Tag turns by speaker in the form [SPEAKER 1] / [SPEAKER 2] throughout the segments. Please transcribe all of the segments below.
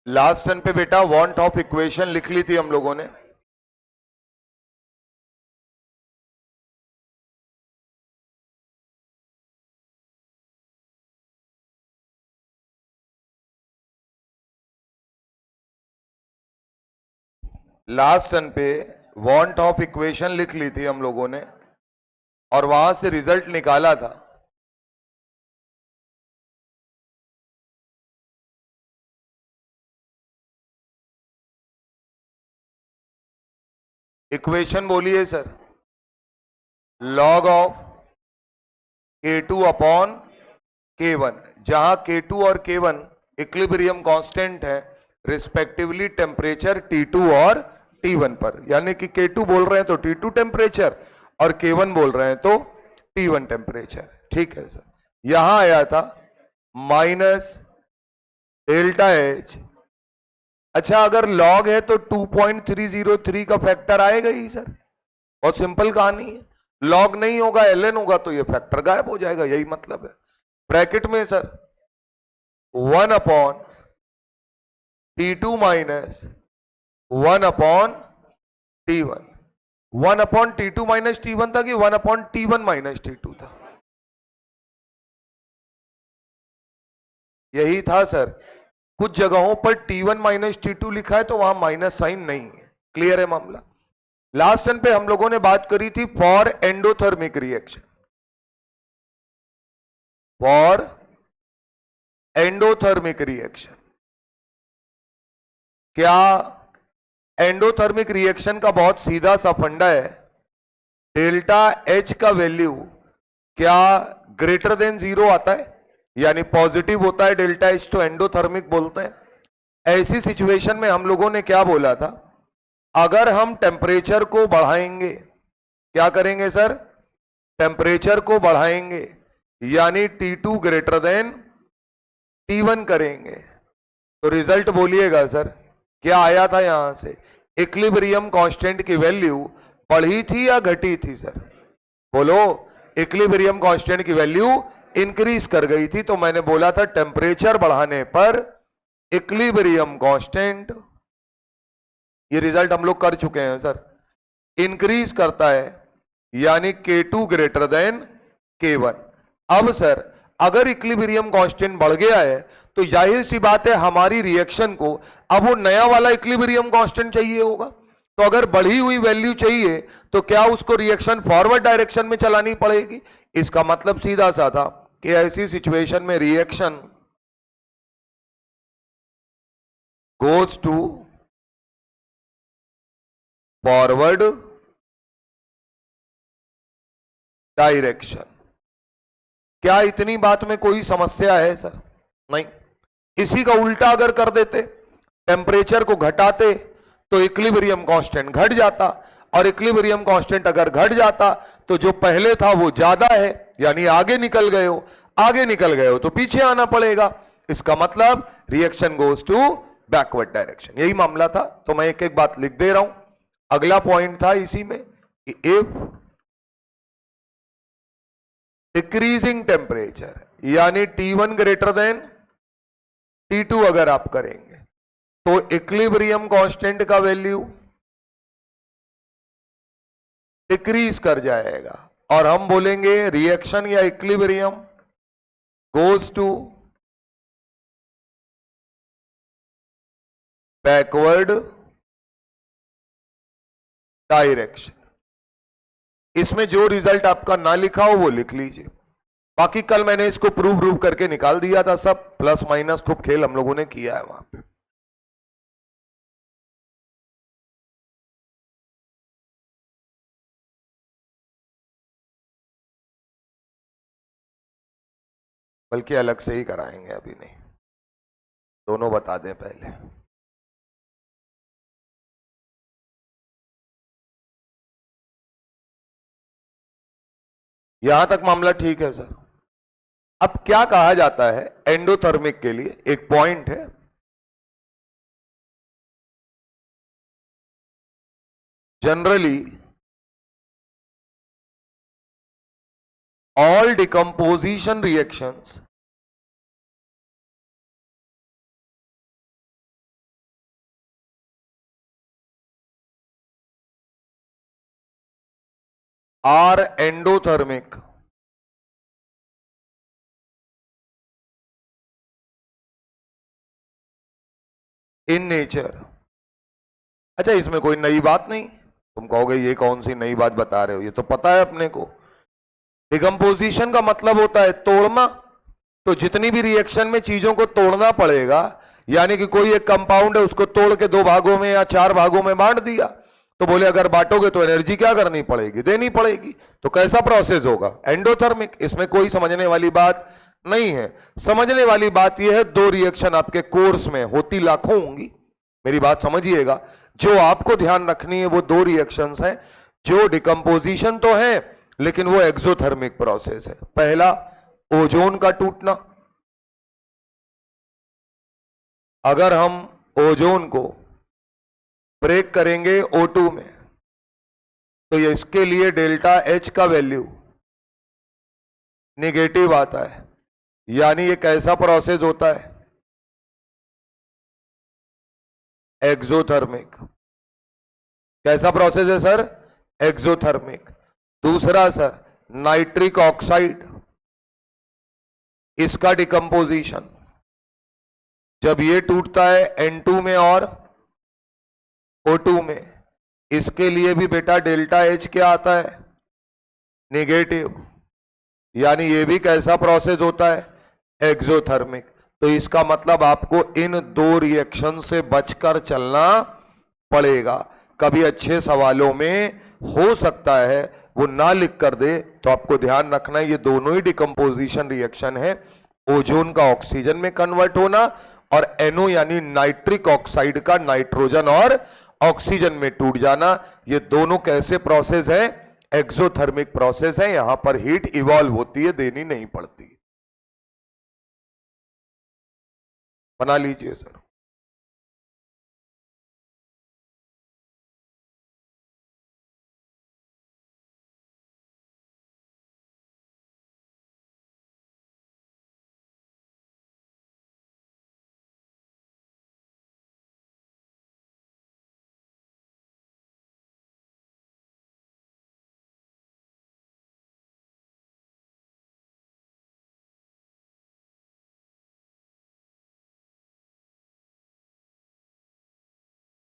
[SPEAKER 1] Last turn पे बेटा want of equation लिख ली थी हम लोगों ने। लास्ट टर्न पे वांट ऑफ इक्वेशन लिख ली थी हम लोगों ने और वहां से रिजल्ट निकाला था। इक्वेशन बोलिए sir. Log of K2 upon K1, जहां K2 और K1 इक्विलिब्रियम कांस्टेंट है रिस्पेक्टिवली टेम्परेचर T2 और T1 पर, यानी कि K2 बोल रहे हैं तो T2 टेम्परेचर और K1 बोल रहे हैं तो T1 टेम्परेचर। ठीक है सर। यहां आया था माइनस डेल्टा H। अच्छा, अगर लॉग है तो 2.303 का फैक्टर आएगा ही सर, बहुत सिंपल कहानी है। लॉग नहीं होगा ln होगा तो ये फैक्टर गायब हो जाएगा, यही मतलब है। ब्रैकेट में sir 1 upon T2 minus 1 upon T1। 1 upon T2 minus T1 था कि 1 अपॉन T1 माइनस T2 था? यही था सर। कुछ जगहों पर T1 माइनस T2 लिखा है तो वहां माइनस साइन नहीं है। क्लियर है मामला। लास्ट टर्न पे हम लोगों ने बात करी थी for endothermic reaction. For endothermic reaction, क्या एंडोथर्मिक रिएक्शन का बहुत सीधा सा फंडा है, डेल्टा H का वैल्यू क्या ग्रेटर देन 0 आता है, यानी पॉजिटिव होता है डेल्टा H तो एंडोथर्मिक बोलते हैं। ऐसी सिचुएशन में हम लोगों ने क्या बोला था, अगर हम टेम्परेचर को बढ़ाएंगे, क्या करेंगे सर, टेम्परेचर को बढ़ाएंगे यानी T2 ग्रेटर देन T1 करेंगे तो रिजल्ट बोलिएगा सर क्या आया था। यहां से इक्विलिब्रियम कांस्टेंट की वैल्यू बढ़ी थी या घटी थी सर? बोलो। इक्विलिब्रियम कांस्टेंट की वैल्यू इंक्रीज कर गई थी, तो मैंने बोला था टेम्परेचर बढ़ाने पर इक्विलिब्रियम कांस्टेंट, ये रिजल्ट हम लोग कर चुके हैं सर, इंक्रीज करता है यानी K2 ग्रेटर देन K1। अब सर अगर इक्विलिब्रियम कांस्टेंट बढ़ गया है तो जाहिर सी बात है हमारी रिएक्शन को अब वो नया वाला इक्विलिब्रियम कांस्टेंट चाहिए होगा। तो अगर बढ़ी हुई वैल्यू चाहिए तो क्या उसको रिएक्शन फॉरवर्ड डायरेक्शन में चलानी पड़ेगी। इसका मतलब सीधा सा था कि ऐसी सिचुएशन में reaction goes to forward direction. क्या इतनी बात में कोई समस्या है सर? नहीं। इसी का उल्टा अगर कर देते, टेम्परेचर को घटाते तो इक्विलिब्रियम कांस्टेंट घट जाता, और इक्विलिब्रियम कांस्टेंट अगर घट जाता तो जो पहले था वो ज्यादा है, यानी आगे निकल गए हो, आगे निकल गए हो तो पीछे आना पड़ेगा। इसका मतलब reaction goes to backward direction, यही मामला था। तो मैं एक एक बात लिख दे रहा हूं। अगला पॉइंट था इसी में कि इफ डिक्रीजिंग टेम्परेचर यानी T1 ग्रेटर देन T2 अगर आप करेंगे तो इक्विलिब्रियम कांस्टेंट का वैल्यू डिक्रीज कर जाएगा और हम बोलेंगे रिएक्शन या equilibrium goes to backward direction. इसमें जो रिजल्ट आपका ना लिखा हो वो लिख लीजिए। बाकी कल मैंने इसको प्रूव करके निकाल दिया था, सब प्लस माइनस खूब खेल हम लोगों ने किया है वहां पे। बल्कि अलग से ही कराएंगे, अभी नहीं, दोनों बता दें पहले। यहां तक मामला ठीक है सर। अब क्या कहा जाता है एंडोथर्मिक के लिए, एक पॉइंट है, generally all decomposition reactions are endothermic in nature. अच्छा, इसमें कोई नई बात नहीं। तुम कहोगे ये कौन सी नई बात बता रहे हो, ये तो पता है अपने को। डिकम्पोजिशन का मतलब होता है तोड़ना। तो जितनी भी रिएक्शन में चीजों को तोड़ना पड़ेगा, यानी कि कोई एक कंपाउंड है उसको तोड़ के 2 भागों में या 4 भागों में बांट दिया, तो बोले अगर बांटोगे तो एनर्जी क्या करनी पड़ेगी, देनी पड़ेगी। तो कैसा प्रोसेस होगा, एंडोथर्मिक। इसमें कोई समझने वाली बात नहीं है। समझने वाली बात यह है, 2 रिएक्शन आपके कोर्स में होती लाखों होंगी, मेरी बात समझिएगा। जो आपको ध्यान रखनी है वो 2 रिएक्शंस हैं जो डिकम्पोजिशन तो है लेकिन वो एक्सोथर्मिक प्रोसेस है। पहला, ओजोन का टूटना। अगर हम ओजोन को ब्रेक करेंगे O2 में तो ये इसके लिए डेल्टा H का वैल्यू नेगेटिव आता है, यानी ये कैसा प्रोसेस होता है, एक्सोथर्मिक। कैसा प्रोसेस है सर, एक्सोथर्मिक। दूसरा सर, नाइट्रिक ऑक्साइड, इसका डिकम्पोजिशन जब ये टूटता है N2 में और O2 में, इसके लिए भी बेटा डेल्टा H क्या आता है, नेगेटिव, यानी ये भी कैसा प्रोसेस होता है, एक्सोथर्मिक। तो इसका मतलब आपको इन 2 रिएक्शन से बचकर चलना पड़ेगा। कभी अच्छे सवालों में हो सकता है वो ना लिख कर दे, तो आपको ध्यान रखना है ये दोनों ही डिकम्पोजिशन रिएक्शन है। ओजोन का ऑक्सीजन में कन्वर्ट होना और NO यानी नाइट्रिक ऑक्साइड का नाइट्रोजन और ऑक्सीजन में टूट जाना। ये दोनों कैसे प्रोसेस है, एक्सोथर्मिक प्रोसेस है। यहां पर हीट इवॉल्व होती है, देनी नहीं पड़ती। बना लीजिए सर।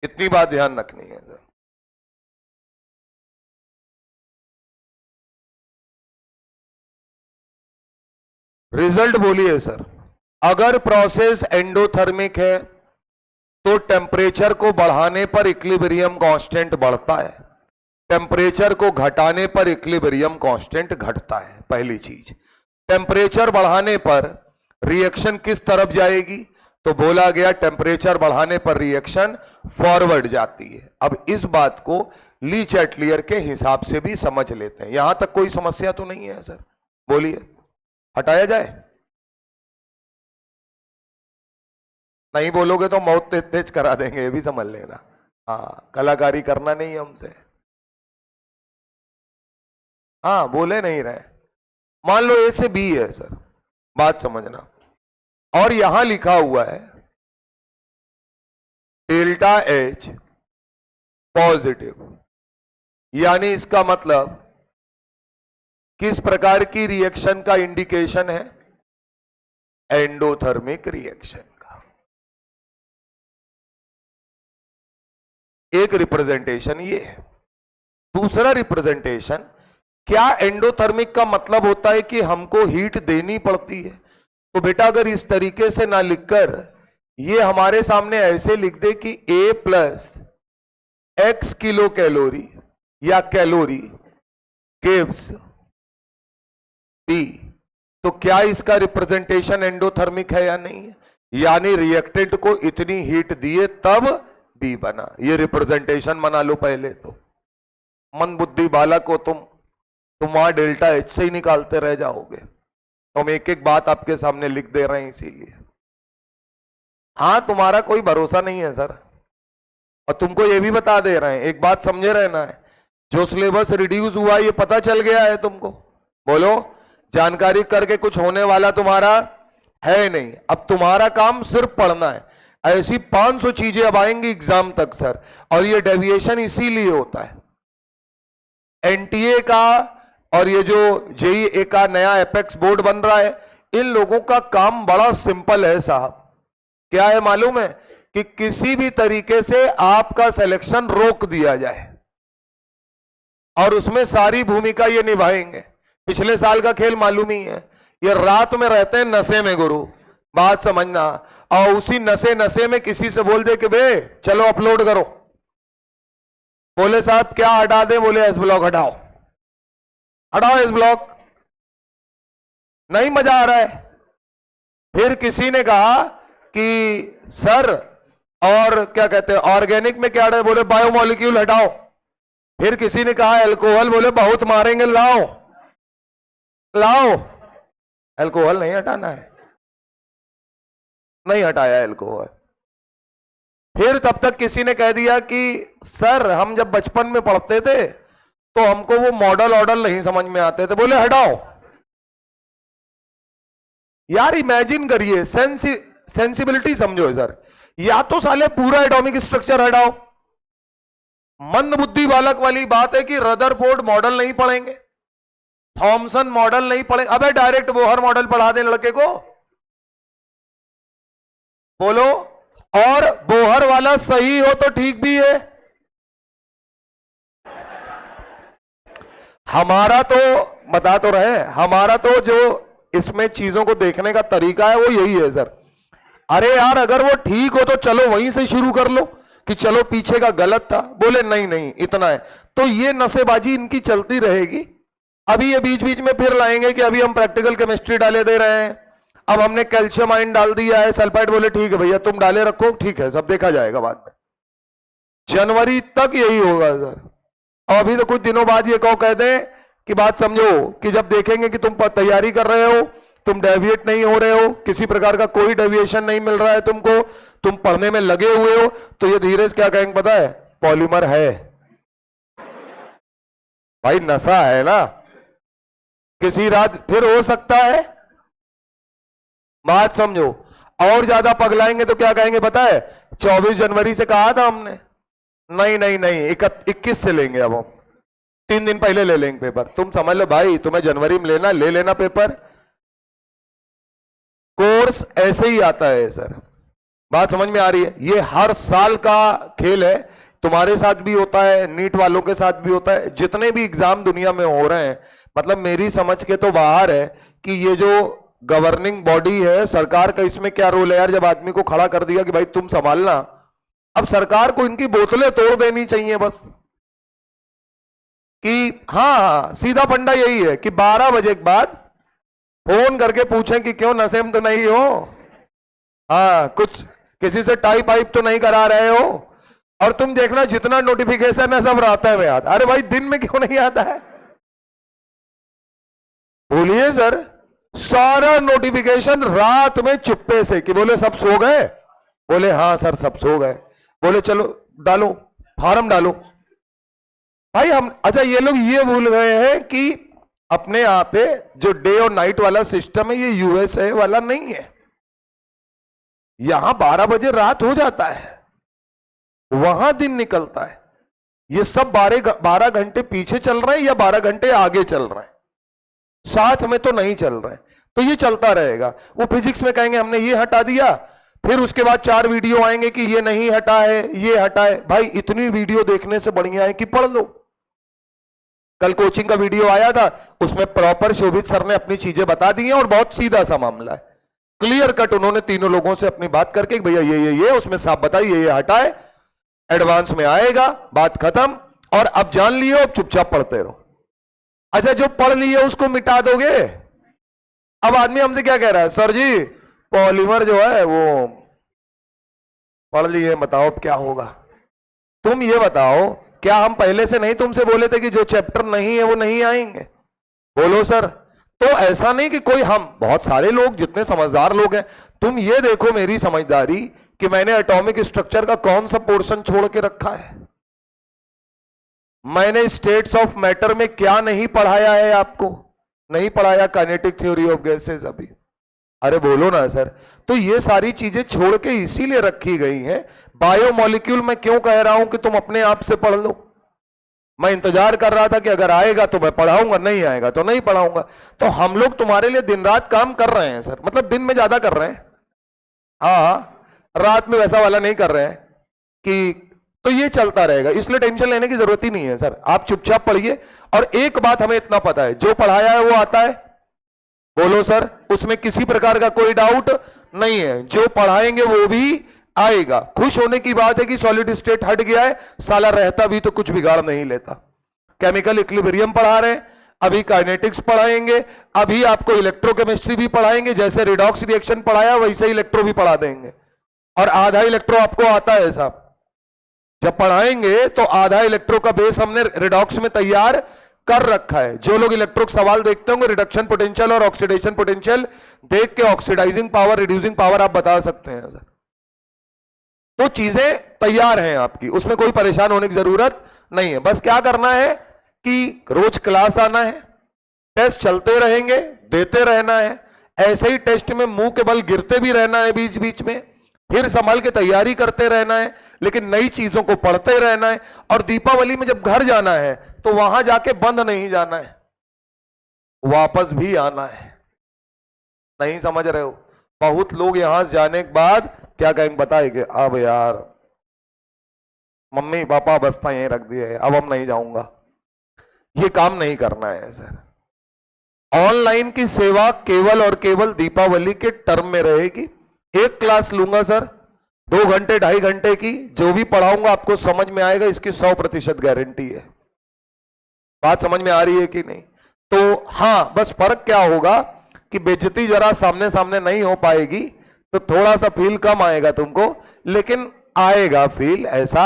[SPEAKER 1] इतनी बात ध्यान रखनी है सर। रिजल्ट बोलिए सर। अगर प्रोसेस एंडोथर्मिक है तो टेम्परेचर को बढ़ाने पर इक्विलिब्रियम कांस्टेंट बढ़ता है, टेम्परेचर को घटाने पर इक्विलिब्रियम कांस्टेंट घटता है। पहली चीज, टेम्परेचर बढ़ाने पर रिएक्शन किस तरफ जाएगी, तो बोला गया टेम्परेचर बढ़ाने पर रिएक्शन फॉरवर्ड जाती है। अब इस बात को ली चैटलियर के हिसाब से भी समझ लेते हैं। यहां तक कोई समस्या तो नहीं है सर, बोलिए, हटाया जाए? नहीं बोलोगे तो मौत तेज तेज करा देंगे, ये भी समझ लेना। हाँ, कलाकारी करना नहीं हमसे। हाँ, बोले नहीं रहे। मान लो A से B है सर, बात समझना, और यहां लिखा हुआ है डेल्टा H पॉजिटिव, यानी इसका मतलब किस प्रकार की रिएक्शन का इंडिकेशन है, एंडोथर्मिक रिएक्शन का। एक रिप्रेजेंटेशन ये है। दूसरा रिप्रेजेंटेशन, क्या एंडोथर्मिक का मतलब होता है कि हमको हीट देनी पड़ती है? तो बेटा अगर इस तरीके से ना लिखकर ये हमारे सामने ऐसे लिख दे कि A plus X kilo calorie या कैलोरी गिव्स B, तो क्या इसका रिप्रेजेंटेशन एंडोथर्मिक है या नहीं है? यानी रिएक्टेंट को इतनी हीट दिए तब B बना। ये रिप्रेजेंटेशन बना लो पहले। तो मन बुद्धि बालक हो तुम वहां डेल्टा H से ही निकालते रह जाओगे। तो हम एक एक बात आपके सामने लिख दे रहे हैं इसीलिए। हाँ, तुम्हारा कोई भरोसा नहीं है सर, और तुमको ये भी बता दे रहे हैं, एक बात समझे रहना है, जो सिलेबस रिड्यूस हुआ ये पता चल गया है तुमको? बोलो, जानकारी करके कुछ होने वाला तुम्हारा है नहीं। अब तुम्हारा काम सिर्फ पढ़ना है। ऐसी 500 चीजें अब आएंगी एग्जाम तक सर, और ये डेविएशन इसीलिए होता है। एनटीए का और ये जो जेईई का नया एपेक्स बोर्ड बन रहा है, इन लोगों का काम बड़ा सिंपल है साहब। क्या है मालूम है? कि किसी भी तरीके से आपका सिलेक्शन रोक दिया जाए और उसमें सारी भूमिका ये निभाएंगे। पिछले साल का खेल मालूम ही है, ये रात में रहते हैं नशे में गुरु, बात समझना। और उसी नशे नशे में किसी से बोल दे कि बे चलो अपलोड करो, बोले साहब क्या हटा दे, बोले एस ब्लॉक हटाओ, हटाओ एस ब्लॉक, नहीं मजा आ रहा है। फिर किसी ने कहा कि सर और क्या कहते हैं ऑर्गेनिक में क्या है, बोले बायोमोलिक्यूल हटाओ। फिर किसी ने कहा अल्कोहल, बोले बहुत मारेंगे, लाओ लाओ। अल्कोहल नहीं हटाना है, नहीं हटाया अल्कोहल। फिर तब तक किसी ने कह दिया कि सर हम जब बचपन में पढ़ते थे तो हमको वो मॉडल ऑर्डर नहीं समझ में आते थे, बोले हटाओ। यार इमेजिन करिए, सेंसिबिलिटी समझो सर। या तो साले पूरा एटॉमिक स्ट्रक्चर हटाओ, मंद बुद्धि बालक वाली बात है कि रदरफोर्ड मॉडल नहीं पढ़ेंगे, थॉमसन मॉडल नहीं पढ़ेंगे, अबे डायरेक्ट बोहर मॉडल पढ़ा दें लड़के को, बोलो। और बोहर वाला सही हो तो ठीक भी है। हमारा तो बता तो रहे, हमारा तो जो इसमें चीजों को देखने का तरीका है वो यही है सर। अरे यार अगर वो ठीक हो तो चलो वहीं से शुरू कर लो कि चलो पीछे का गलत था, बोले नहीं नहीं इतना है। तो ये नशेबाजी इनकी चलती रहेगी। अभी ये बीच बीच में फिर लाएंगे कि अभी हम प्रैक्टिकल केमिस्ट्री डाले दे रहे हैं, अब हमने कैल्शियम आयन डाल दिया है, सल्फाइड, बोले ठीक है भैया तुम डाले रखो, ठीक है सब देखा जाएगा बाद में। जनवरी तक यही होगा सर। और अभी तो कुछ दिनों बाद ये कहो कह दें कि बात समझो कि जब देखेंगे कि तुम तैयारी कर रहे हो, तुम डेविएट नहीं हो रहे हो, किसी प्रकार का कोई डेविएशन नहीं मिल रहा है तुमको, तुम पढ़ने में लगे हुए हो, तो ये धीरे से क्या कहेंगे पता है? पॉलीमर है भाई, नशा है ना। किसी रात फिर हो सकता है, बात समझो। और ज्यादा पगलाएंगे तो क्या कहेंगे पता है? 24 जनवरी से कहा था हमने, नहीं नहीं नहीं 21 से लेंगे, अब हम 3 दिन पहले ले लेंगे पेपर। तुम समझ लो भाई, तुम्हें जनवरी में लेना ले लेना पेपर, कोर्स ऐसे ही आता है सर। बात समझ में आ रही है? ये हर साल का खेल है, तुम्हारे साथ भी होता है, नीट वालों के साथ भी होता है, जितने भी एग्जाम दुनिया में हो रहे हैं। मतलब मेरी समझ के तो बाहर है कि ये जो गवर्निंग बॉडी है सरकार का, इसमें क्या रोल है यार? जब आदमी को खड़ा कर दिया कि भाई तुम संभालना, अब सरकार को इनकी बोतलें तोड़ देनी चाहिए बस। कि हाँ सीधा फंडा यही है कि 12 बजे के बाद फोन करके पूछें कि क्यों नशे में तो नहीं हो, हाँ कुछ किसी से टाइप वाइप तो नहीं करा रहे हो। और तुम देखना जितना नोटिफिकेशन है सब रात में आता। अरे भाई दिन में क्यों नहीं आता है? बोलिए सर, सारा नोटिफिकेशन रात में चुप्पे से कि बोले सब सो गए, बोले हाँ सर सब सो गए, बोले चलो डालो फॉर्म डालो। भाई हम अच्छा ये लोग ये भूल गए हैं कि अपने यहाँ पे जो डे और नाइट वाला सिस्टम है ये यूएसए वाला नहीं है। यहां 12 बजे रात हो जाता है, वहां दिन निकलता है। ये सब 12 घंटे पीछे चल रहे हैं या 12 घंटे आगे चल रहे हैं, साथ में तो नहीं चल रहे हैं। तो ये चलता रहेगा। वो फिजिक्स में कहेंगे हमने ये हटा दिया, फिर उसके बाद 4 वीडियो आएंगे कि ये नहीं हटा है, ये हटा है। भाई इतनी वीडियो देखने से बढ़िया है कि पढ़ लो। कल कोचिंग का वीडियो आया था, उसमें प्रॉपर शोभित सर ने अपनी चीजें बता दी हैं और बहुत सीधा सा मामला है, क्लियर कट। उन्होंने तीनों लोगों से अपनी बात करके भैया ये उसमें साफ बताइए, ये हटाए, एडवांस में आएगा, बात खत्म। और अब जान लिए, अब चुपचाप पढ़ते रहो। अच्छा जो पढ़ लिए उसको मिटा दोगे? अब आदमी हमसे क्या कह रहा है, सर जी पॉलीमर जो है वो पढ़ लिए, बताओ अब क्या होगा? तुम ये बताओ, क्या हम पहले से नहीं तुमसे बोले थे कि जो चैप्टर नहीं है वो नहीं आएंगे? बोलो सर। तो ऐसा नहीं कि कोई, हम बहुत सारे लोग जितने समझदार लोग हैं, तुम ये देखो मेरी समझदारी कि मैंने एटॉमिक स्ट्रक्चर का कौन सा पोर्शन छोड़ के रखा है, मैंने स्टेट्स ऑफ मैटर में क्या नहीं पढ़ाया है आपको, नहीं पढ़ाया काइनेटिक थ्योरी ऑफ गैसेस अभी। अरे बोलो ना सर। तो ये सारी चीजें छोड़ के इसीलिए रखी गई हैं। बायोमोलिक्यूल मैं क्यों कह रहा हूं कि तुम अपने आप से पढ़ लो, मैं इंतजार कर रहा था कि अगर आएगा तो मैं पढ़ाऊंगा, नहीं आएगा तो नहीं पढ़ाऊंगा। तो हम लोग तुम्हारे लिए दिन रात काम कर रहे हैं सर, मतलब दिन में ज्यादा कर रहे हैं, हाँ रात में वैसा वाला नहीं कर रहे हैं कि, तो ये चलता रहेगा, इसलिए टेंशन लेने की जरूरत ही नहीं है सर। आप चुपचाप पढ़िए। और एक बात हमें इतना पता है, जो पढ़ाया है वो आता है, बोलो सर, उसमें किसी प्रकार का कोई डाउट नहीं है, जो पढ़ाएंगे वो भी आएगा। खुश होने की बात है कि सॉलिड स्टेट हट गया है, साला रहता भी तो कुछ बिगाड़ नहीं लेता। केमिकल इक्विलिब्रियम पढ़ा रहे हैं, अभी काइनेटिक्स पढ़ाएंगे, अभी आपको इलेक्ट्रोकेमिस्ट्री भी पढ़ाएंगे, जैसे रिडॉक्स रिएक्शन पढ़ाया वैसे ही इलेक्ट्रो भी पढ़ा देंगे। और आधा इलेक्ट्रो आपको आता है साहब, जब पढ़ाएंगे तो आधा इलेक्ट्रो का बेस हमने रिडॉक्स में तैयार कर रखा है। जो लोग इलेक्ट्रो सवाल देखते होंगे, रिडक्शन पोटेंशियल और ऑक्सीडेशन पोटेंशियल देख के ऑक्सीडाइजिंग पावर, रिड्यूसिंग पावर आप बता सकते हैं सर। तो चीजें तैयार हैं आपकी, उसमें कोई परेशान होने की जरूरत नहीं है। बस क्या करना है कि रोज क्लास आना है, टेस्ट चलते रहेंगे, देते रहना है, ऐसे ही टेस्ट में मुंह के बल गिरते भी रहना है बीच बीच में, फिर संभल के तैयारी करते रहना है, लेकिन नई चीजों को पढ़ते रहना है। और दीपावली में जब घर जाना है तो वहां जाके बंद नहीं जाना है, वापस भी आना है। नहीं समझ रहे हो? बहुत लोग यहां से जाने के बाद क्या कहेंगे बताएंगे, अब यार मम्मी पापा बस्ता यहीं रख दिए, अब हम नहीं जाऊंगा। ये काम नहीं करना है सर। ऑनलाइन की सेवा केवल और केवल दीपावली के टर्म में रहेगी। एक क्लास लूंगा सर, 2 घंटे 2.5 घंटे की, जो भी पढ़ाऊंगा आपको समझ में आएगा, इसकी 100% गारंटी है। बात समझ में आ रही है कि नहीं? तो हाँ, बस फर्क क्या होगा कि बेइज्जती जरा सामने सामने नहीं हो पाएगी, तो थोड़ा सा फील कम आएगा तुमको, लेकिन आएगा फील, ऐसा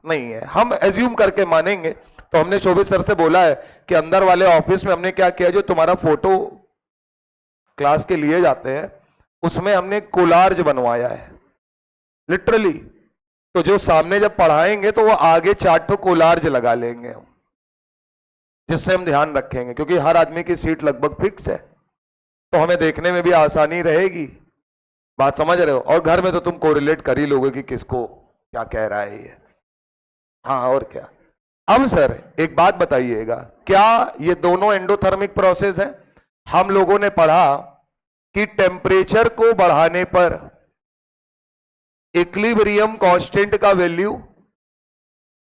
[SPEAKER 1] नहीं है। हम एज्यूम करके मानेंगे। तो हमने शोभित सर से बोला है कि अंदर वाले ऑफिस में हमने क्या किया, जो तुम्हारा फोटो क्लास के लिए जाते हैं उसमें हमने कोलार्ज बनवाया है लिटरली। तो जो सामने जब पढ़ाएंगे तो वो आगे 4 कोलार्ज लगा लेंगे हम, जिससे हम ध्यान रखेंगे, क्योंकि हर आदमी की सीट लगभग फिक्स है, तो हमें देखने में भी आसानी रहेगी। बात समझ रहे हो? और घर में तो तुम कोरिलेट कर ही लोगे कि किसको क्या कह रहा है ये। हाँ और क्या। अब सर एक बात बताइएगा, क्या ये दोनों एंडोथर्मिक प्रोसेस है? हम लोगों ने पढ़ा कि टेम्परेचर को बढ़ाने पर इक्विलिब्रियम कांस्टेंट का वैल्यू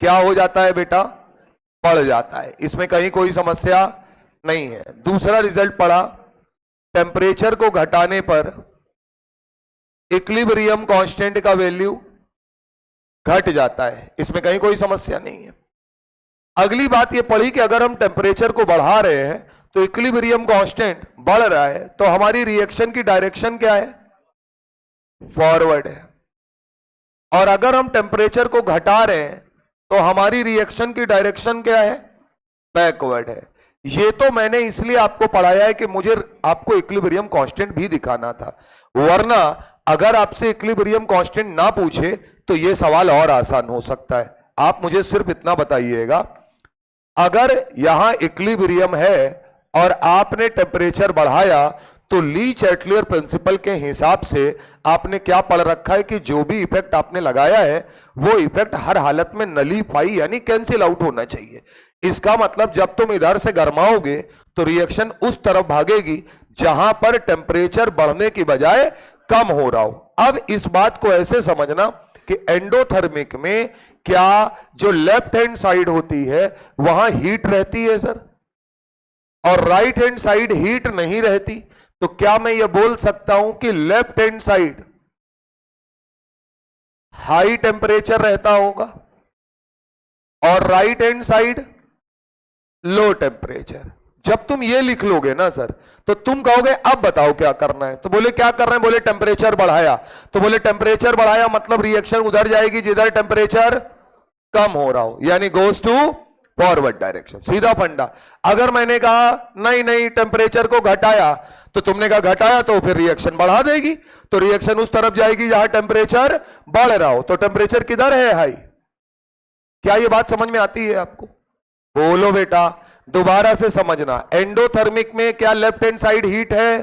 [SPEAKER 1] क्या हो जाता है बेटा? बढ़ जाता है। इसमें कहीं कोई समस्या नहीं है। दूसरा रिजल्ट पढ़ा, टेम्परेचर को घटाने पर इक्विलिब्रियम कांस्टेंट का वैल्यू घट जाता है। इसमें कहीं कोई समस्या नहीं है। अगली बात ये पढ़ी कि अगर हम टेम्परेचर को बढ़ा रहे हैं तो इक्विलिब्रियम कांस्टेंट बढ़ रहा है, तो हमारी रिएक्शन की डायरेक्शन क्या है? फॉरवर्ड है। और अगर हम टेम्परेचर को घटा रहे हैं तो हमारी रिएक्शन की डायरेक्शन क्या है? बैकवर्ड है। ये तो मैंने इसलिए आपको पढ़ाया है कि मुझे आपको इक्विलिब्रियम कांस्टेंट भी दिखाना था, वरना अगर आपसे इक्विलिब्रियम कांस्टेंट ना पूछे तो यह सवाल और आसान हो सकता है। आप मुझे सिर्फ इतना बताइएगा, अगर यहां इक्विलिब्रियम है और आपने टेम्परेचर बढ़ाया तो ली चैटलियर प्रिंसिपल के हिसाब से आपने क्या पढ़ रखा है कि जो भी इफेक्ट आपने लगाया है वो इफेक्ट हर हालत में नलीफाई यानी कैंसिल आउट होना चाहिए। इसका मतलब जब तुम इधर से गर्माओगे तो रिएक्शन उस तरफ भागेगी जहां पर टेम्परेचर बढ़ने की बजाय कम हो रहा हो। अब इस बात को ऐसे समझना कि एंडोथर्मिक में क्या जो लेफ्ट हैंड साइड होती है वहां हीट रहती है सर, और राइट हैंड साइड हीट नहीं रहती, तो क्या मैं यह बोल सकता हूं कि left hand side high temperature रहता होगा और right hand side low temperature? जब तुम ये लिख लोगे ना सर तो तुम कहोगे अब बताओ क्या करना है। तो बोले क्या कर रहे हैं? बोले टेम्परेचर बढ़ाया। तो बोले टेम्परेचर बढ़ाया मतलब रिएक्शन उधर जाएगी जिधर टेम्परेचर कम हो रहा हो, यानी गोज टू फॉरवर्ड डायरेक्शन। सीधा फंडा। अगर मैंने कहा नहीं नहीं टेम्परेचर को घटाया, तो तुमने कहा घटाया तो फिर रिएक्शन बढ़ा देगी, तो रिएक्शन उस तरफ जाएगी जहां टेम्परेचर बढ़ रहा हो। तो टेम्परेचर किधर है? हाई। क्या ये बात समझ में आती है आपको? बोलो बेटा, दोबारा से समझना। एंडोथर्मिक में क्या लेफ्ट हैंड साइड हीट है?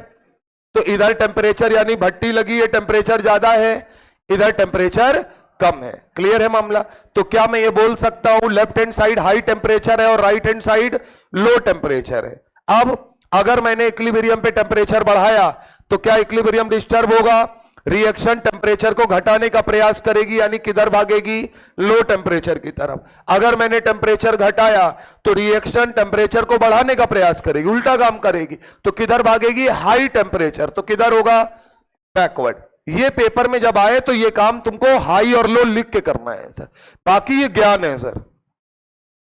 [SPEAKER 1] तो इधर टेम्परेचर यानी भट्टी लगी है, टेम्परेचर ज्यादा है, इधर टेम्परेचर कम है। क्लियर है मामला? तो क्या मैं ये बोल सकता हूं left hand side high temperature है और right hand side low temperature है? अब अगर मैंने इक्विलिब्रियम पे टेम्परेचर बढ़ाया तो क्या इक्विलिब्रियम डिस्टर्ब होगा? रिएक्शन टेम्परेचर को घटाने का प्रयास करेगी, यानी किधर भागेगी? लो टेम्परेचर की तरफ। अगर मैंने टेम्परेचर घटाया तो रिएक्शन टेम्परेचर को बढ़ाने का प्रयास करेगी, उल्टा काम करेगी। तो किधर भागेगी? High temperature. तो किधर होगा? बैकवर्ड। ये पेपर में जब आए तो ये काम तुमको हाई और लो लिख के करना है सर, बाकी ये ज्ञान है सर।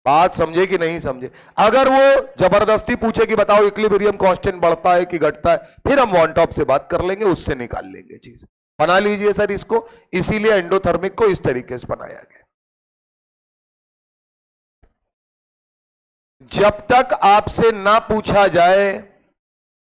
[SPEAKER 1] बात समझे कि नहीं समझे? अगर वो जबरदस्ती पूछे कि बताओ इक्विलिब्रियम कांस्टेंट बढ़ता है कि घटता है, फिर हम वन टॉप से बात कर लेंगे, उससे निकाल लेंगे चीज। बना लीजिए सर इसको, इसीलिए एंडोथर्मिक को इस तरीके से बनाया गया। जब तक आपसे ना पूछा जाए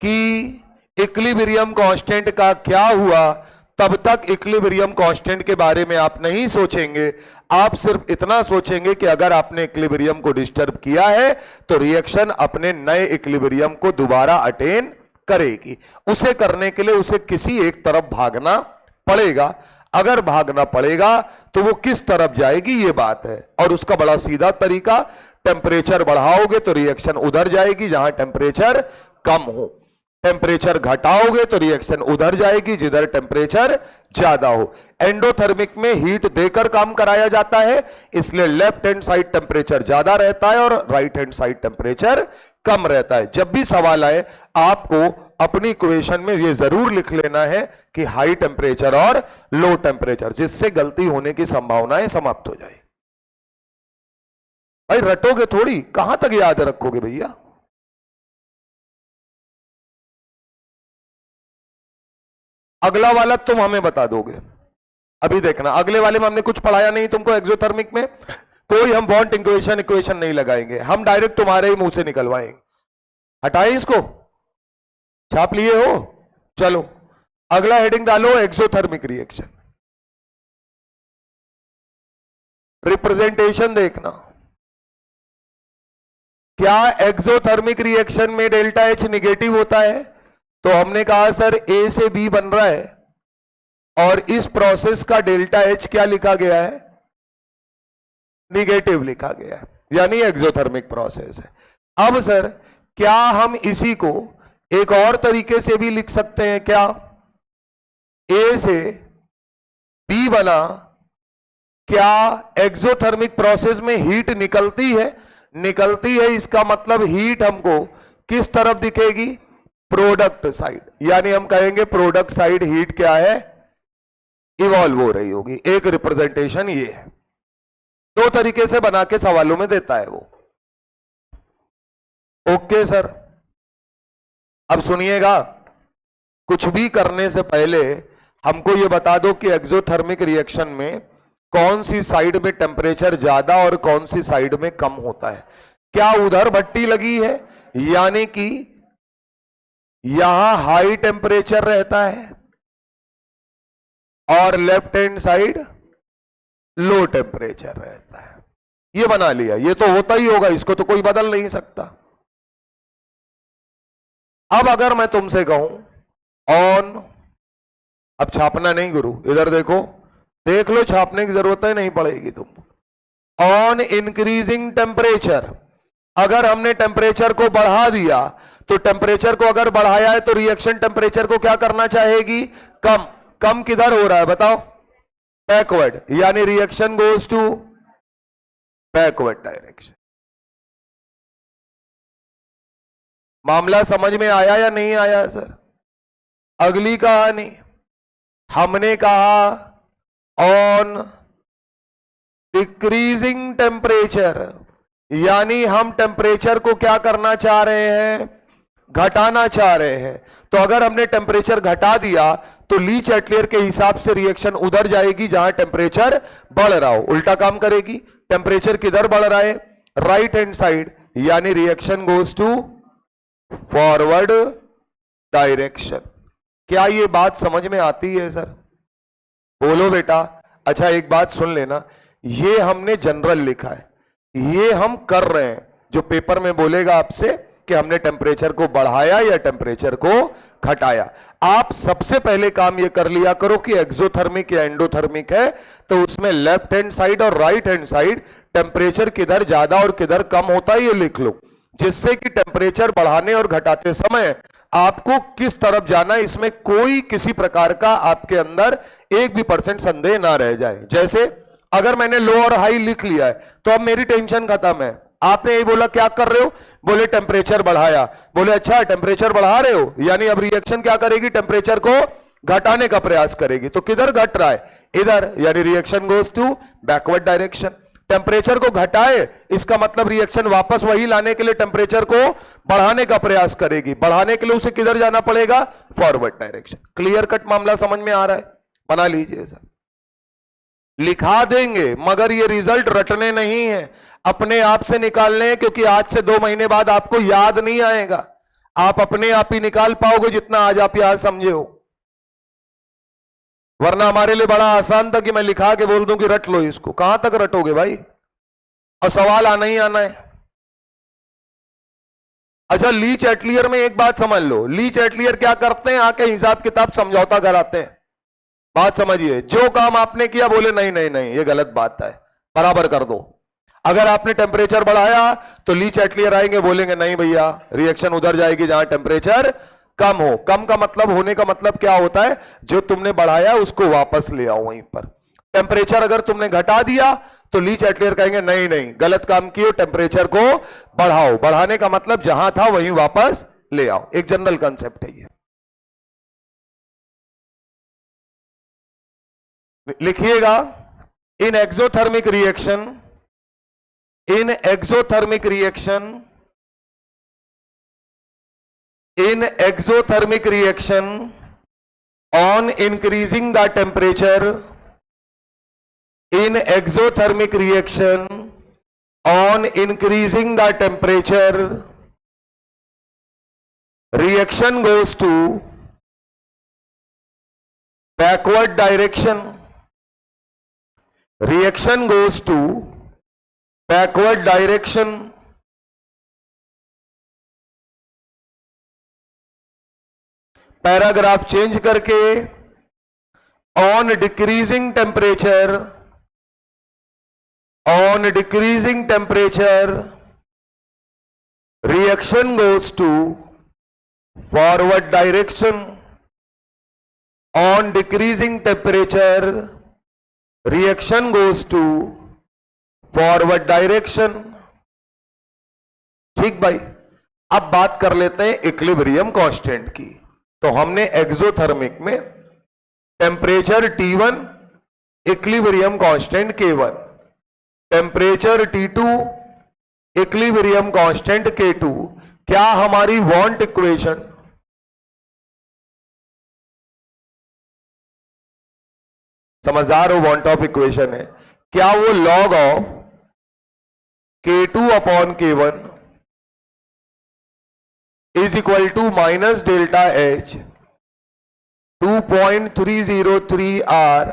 [SPEAKER 1] कि इक्विलिब्रियम कांस्टेंट का क्या हुआ, तब तक इक्विलिब्रियम कांस्टेंट के बारे में आप नहीं सोचेंगे। आप सिर्फ इतना सोचेंगे कि अगर आपने इक्विलिब्रियम को डिस्टर्ब किया है तो रिएक्शन अपने नए इक्विलिब्रियम को दोबारा अटेन करेगी। उसे करने के लिए उसे किसी एक तरफ भागना पड़ेगा। अगर भागना पड़ेगा तो वो किस तरफ जाएगी, ये बात है। और उसका बड़ा सीधा तरीका, टेम्परेचर बढ़ाओगे तो रिएक्शन उधर जाएगी जहां टेम्परेचर कम हो, टेम्परेचर घटाओगे तो रिएक्शन उधर जाएगी जिधर टेम्परेचर ज्यादा हो। एंडोथर्मिक में हीट देकर काम कराया जाता है, इसलिए लेफ्ट हैंड साइड टेम्परेचर ज्यादा रहता है और राइट हैंड साइड टेम्परेचर कम रहता है। जब भी सवाल आए आपको अपनी इक्वेशन में ये जरूर लिख लेना है कि हाई टेम्परेचर और लो टेम्परेचर, जिससे गलती होने की संभावनाएं समाप्त हो जाए। भाई रटोगे थोड़ी, कहां तक याद रखोगे भैया? अगला वाला तुम हमें बता दोगे। अभी देखना, अगले वाले में हमने कुछ पढ़ाया नहीं तुमको। एक्सोथर्मिक में कोई हम बॉन्ड इक्वेशन नहीं लगाएंगे, हम डायरेक्ट तुम्हारे ही मुंह से निकलवाएंगे। हटाए इसको, छाप लिए हो? चलो अगला हेडिंग डालो, एक्सोथर्मिक रिएक्शन। रिप्रेजेंटेशन देखना, क्या एक्सोथर्मिक रिएक्शन में डेल्टा एच निगेटिव होता है? तो हमने कहा सर ए से बी बन रहा है और इस प्रोसेस का डेल्टा एच क्या लिखा गया है? निगेटिव लिखा गया है, यानी एक्सोथर्मिक प्रोसेस है। अब सर क्या हम इसी को एक और तरीके से भी लिख सकते हैं क्या? ए से बी बना, क्या एक्सोथर्मिक प्रोसेस में हीट निकलती है? निकलती है, इसका मतलब हीट हमको किस तरफ दिखेगी? प्रोडक्ट साइड, यानी हम कहेंगे प्रोडक्ट साइड हीट क्या है? इवॉल्व हो रही होगी। एक रिप्रेजेंटेशन ये है, दो तरीके से बना के सवालों में देता है वो। ओके सर, अब सुनिएगा, कुछ भी करने से पहले हमको ये बता दो कि एक्सोथर्मिक रिएक्शन में कौन सी साइड में टेम्परेचर ज्यादा और कौन सी साइड में कम होता है। क्या उधर भट्टी लगी है, यानी कि यहां हाई टेम्परेचर रहता है और left hand side low temperature रहता है? ये बना लिया, ये तो होता ही होगा, इसको तो कोई बदल नहीं सकता। अब अगर मैं तुमसे कहूं ऑन, अब छापना नहीं गुरु, इधर देखो, देख लो, छापने की जरूरत ही नहीं पड़ेगी तुम। ऑन इंक्रीजिंग टेम्परेचर, अगर हमने टेम्परेचर को बढ़ा दिया तो टेम्परेचर को अगर बढ़ाया है तो रिएक्शन टेम्परेचर को क्या करना चाहेगी? कम। कम किधर हो रहा है बताओ? बैकवर्ड, यानी reaction goes to backward direction. मामला समझ में आया या नहीं आया सर? अगली कहानी, हमने कहा ऑन डिक्रीजिंग टेम्परेचर, यानी हम टेम्परेचर को क्या करना चाह रहे हैं? घटाना चाह रहे हैं। तो अगर हमने टेम्परेचर घटा दिया तो लीच एटलियर के हिसाब से रिएक्शन उधर जाएगी जहां टेम्परेचर बढ़ रहा हो, उल्टा काम करेगी। टेम्परेचर किधर बढ़ रहा है? राइट हैंड साइड, यानी reaction goes to forward direction. क्या ये बात समझ में आती है सर? बोलो बेटा। अच्छा एक बात सुन लेना, ये हमने जनरल लिखा है, ये हम कर रहे हैं, जो पेपर में बोलेगा आपसे कि हमने टेम्परेचर को बढ़ाया या टेम्परेचर को घटाया। आप सबसे पहले काम यह कर लिया करो कि एक्सोथर्मिक या एंडोथर्मिक है तो उसमें लेफ्ट हैंड साइड और राइट हैंड साइड टेम्परेचर किधर ज्यादा और किधर कम होता है ये लिख लो, जिससे कि टेम्परेचर बढ़ाने और घटाते समय आपको किस तरफ जाना है इसमें कोई किसी प्रकार का आपके अंदर 1% संदेह ना रह जाए। जैसे अगर मैंने लो और हाई लिख लिया है तो अब मेरी टेंशन खत्म है। आपने यही बोला क्या कर रहे हो, बोले टेम्परेचर बढ़ाया, बोले अच्छा टेम्परेचर बढ़ा रहे हो, यानी अब रिएक्शन क्या करेगी, टेम्परेचर को घटाने का प्रयास करेगी। तो किधर घट रहा है, इधर, यानी reaction goes to backward direction. Temperature को घटाए इसका मतलब रिएक्शन वापस वही लाने के लिए टेम्परेचर को बढ़ाने का प्रयास करेगी। बढ़ाने के लिए उसे किधर जाना पड़ेगा, फॉरवर्ड डायरेक्शन। क्लियर कट मामला समझ में आ रहा है, बना लीजिए सर। लिखा देंगे मगर ये रिजल्ट रटने नहीं है, अपने आप से निकालने हैं, क्योंकि आज से 2 महीने बाद आपको याद नहीं आएगा। आप अपने आप ही निकाल पाओगे जितना आज आप याद समझे हो, वरना हमारे लिए बड़ा आसान था कि मैं लिखा के बोल दूं कि रट लो इसको। कहां तक रटोगे भाई, और सवाल आना ही आना है। अच्छा, लीच एटलियर में एक बात समझ लो, लीच एटलियर क्या करते हैं, आके हिसाब किताब समझौता कराते हैं। बात समझिए, जो काम आपने किया बोले नहीं नहीं नहीं ये गलत बात है, बराबर कर दो। अगर आपने टेम्परेचर बढ़ाया तो लीच एटलियर आएंगे, बोलेंगे नहीं भैया रिएक्शन उधर जाएगी जहां टेम्परेचर कम हो। कम का मतलब, होने का मतलब क्या होता है, जो तुमने बढ़ाया उसको वापस ले आओ वहीं पर। टेम्परेचर अगर तुमने घटा दिया तो लीच एटलियर कहेंगे नहीं नहीं गलत काम किए, टेम्परेचर को बढ़ाओ। बढ़ाने का मतलब जहां था वहीं वापस ले आओ। एक जनरल कंसेप्ट है ये, लिखिएगा। In exothermic reaction, in exothermic reaction, in exothermic reaction on increasing the temperature, in exothermic reaction on increasing the temperature, reaction goes to backward direction, reaction goes to backward direction. Paragraph change करके on decreasing temperature, on decreasing temperature reaction goes to forward direction, on decreasing temperature reaction goes to forward direction. ठीक भाई, अब बात कर लेते हैं equilibrium constant की। तो हमने एक्सोथर्मिक में temperature T1 equilibrium constant K1, temperature T2 equilibrium constant K2। क्या हमारी वांट इक्वेशन, समझदार हो, वांट ऑफ इक्वेशन है, क्या वो log of K2 upon K1 is equal to minus delta H 2.303 R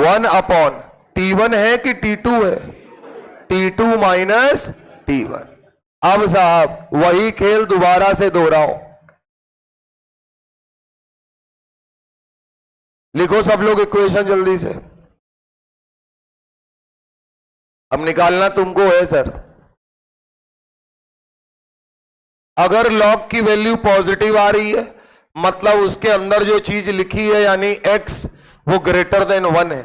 [SPEAKER 1] 1 upon T1 है कि T2 है, T2 माइनस T1। अब साहब वही खेल दोबारा से दोहराओ, लिखो सब लोग इक्वेशन जल्दी से। अब निकालना तुमको है सर। अगर लॉग की वैल्यू पॉजिटिव आ रही है मतलब उसके अंदर जो चीज लिखी है यानी x वो ग्रेटर देन 1 है।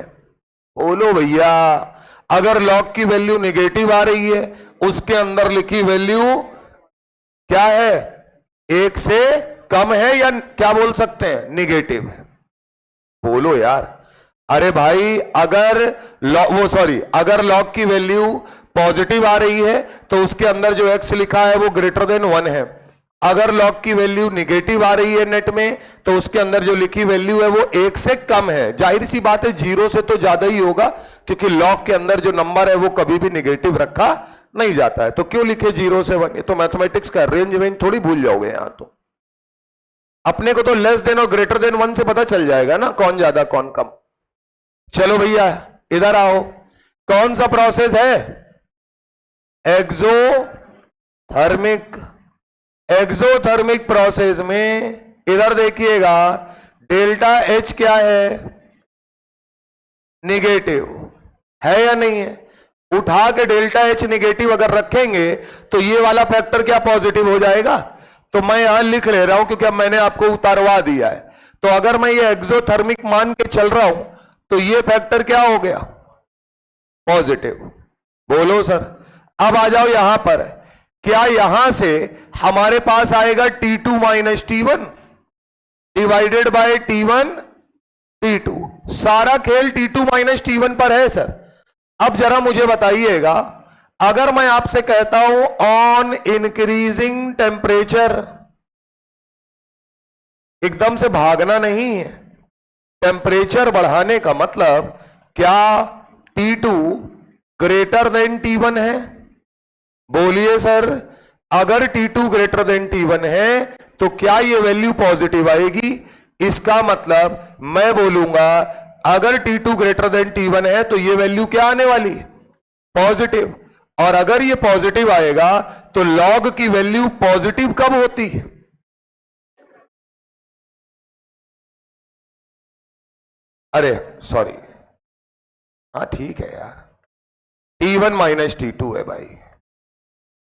[SPEAKER 1] बोलो भैया, अगर लॉग की वैल्यू नेगेटिव आ रही है उसके अंदर लिखी वैल्यू क्या है, 1 से कम है या क्या बोल सकते हैं, नेगेटिव है। बोलो यार, अरे भाई अगर अगर लॉग की वैल्यू पॉजिटिव आ रही है तो उसके अंदर जो x लिखा है वो ग्रेटर देन 1 है। अगर लॉग की वैल्यू निगेटिव आ रही है नेट में तो उसके अंदर जो लिखी वैल्यू है वो 1 से कम है। जाहिर सी बात है 0 से तो ज्यादा ही होगा, क्योंकि लॉग के अंदर जो नंबर है वो कभी भी निगेटिव रखा नहीं जाता है। तो क्यों लिखे 0 से 1, ये तो मैथमेटिक्स का रेंज वेंज थोड़ी भूल जाओगे यहां। तो अपने को तो लेस देन और ग्रेटर देन 1 से पता चल जाएगा ना कौन ज्यादा कौन कम। चलो भैया इधर आओ, कौन सा प्रोसेस है, एक्सो थर्मिक एक्सोथर्मिक प्रोसेस में इधर देखिएगा डेल्टा एच क्या है, निगेटिव है या नहीं है। उठा के डेल्टा एच निगेटिव अगर रखेंगे तो ये वाला फैक्टर क्या पॉजिटिव हो जाएगा। तो मैं यहां लिख ले रहा हूं क्योंकि अब मैंने आपको उतारवा दिया है। तो अगर मैं ये एक्सोथर्मिक मान के चल रहा हूं तो ये फैक्टर क्या हो गया, पॉजिटिव। बोलो सर। अब आ जाओ यहां पर, क्या यहां से हमारे पास आएगा T2 minus T1 divided by T1 T2। सारा खेल T2 माइनस T1 पर है सर। अब जरा मुझे बताइएगा, अगर मैं आपसे कहता हूं ऑन इंक्रीजिंग टेम्परेचर, एकदम से भागना नहीं है, टेम्परेचर बढ़ाने का मतलब क्या T2 ग्रेटर देन T1 है। बोलिए सर, अगर T2 ग्रेटर देन T1 है तो क्या ये वैल्यू पॉजिटिव आएगी। इसका मतलब मैं बोलूंगा अगर T2 ग्रेटर देन T1 है तो ये वैल्यू क्या आने वाली है, पॉजिटिव। और अगर ये पॉजिटिव आएगा तो लॉग की वैल्यू पॉजिटिव कब होती है, अरे सॉरी, हाँ ठीक है यार, T1 माइनस T2 है भाई।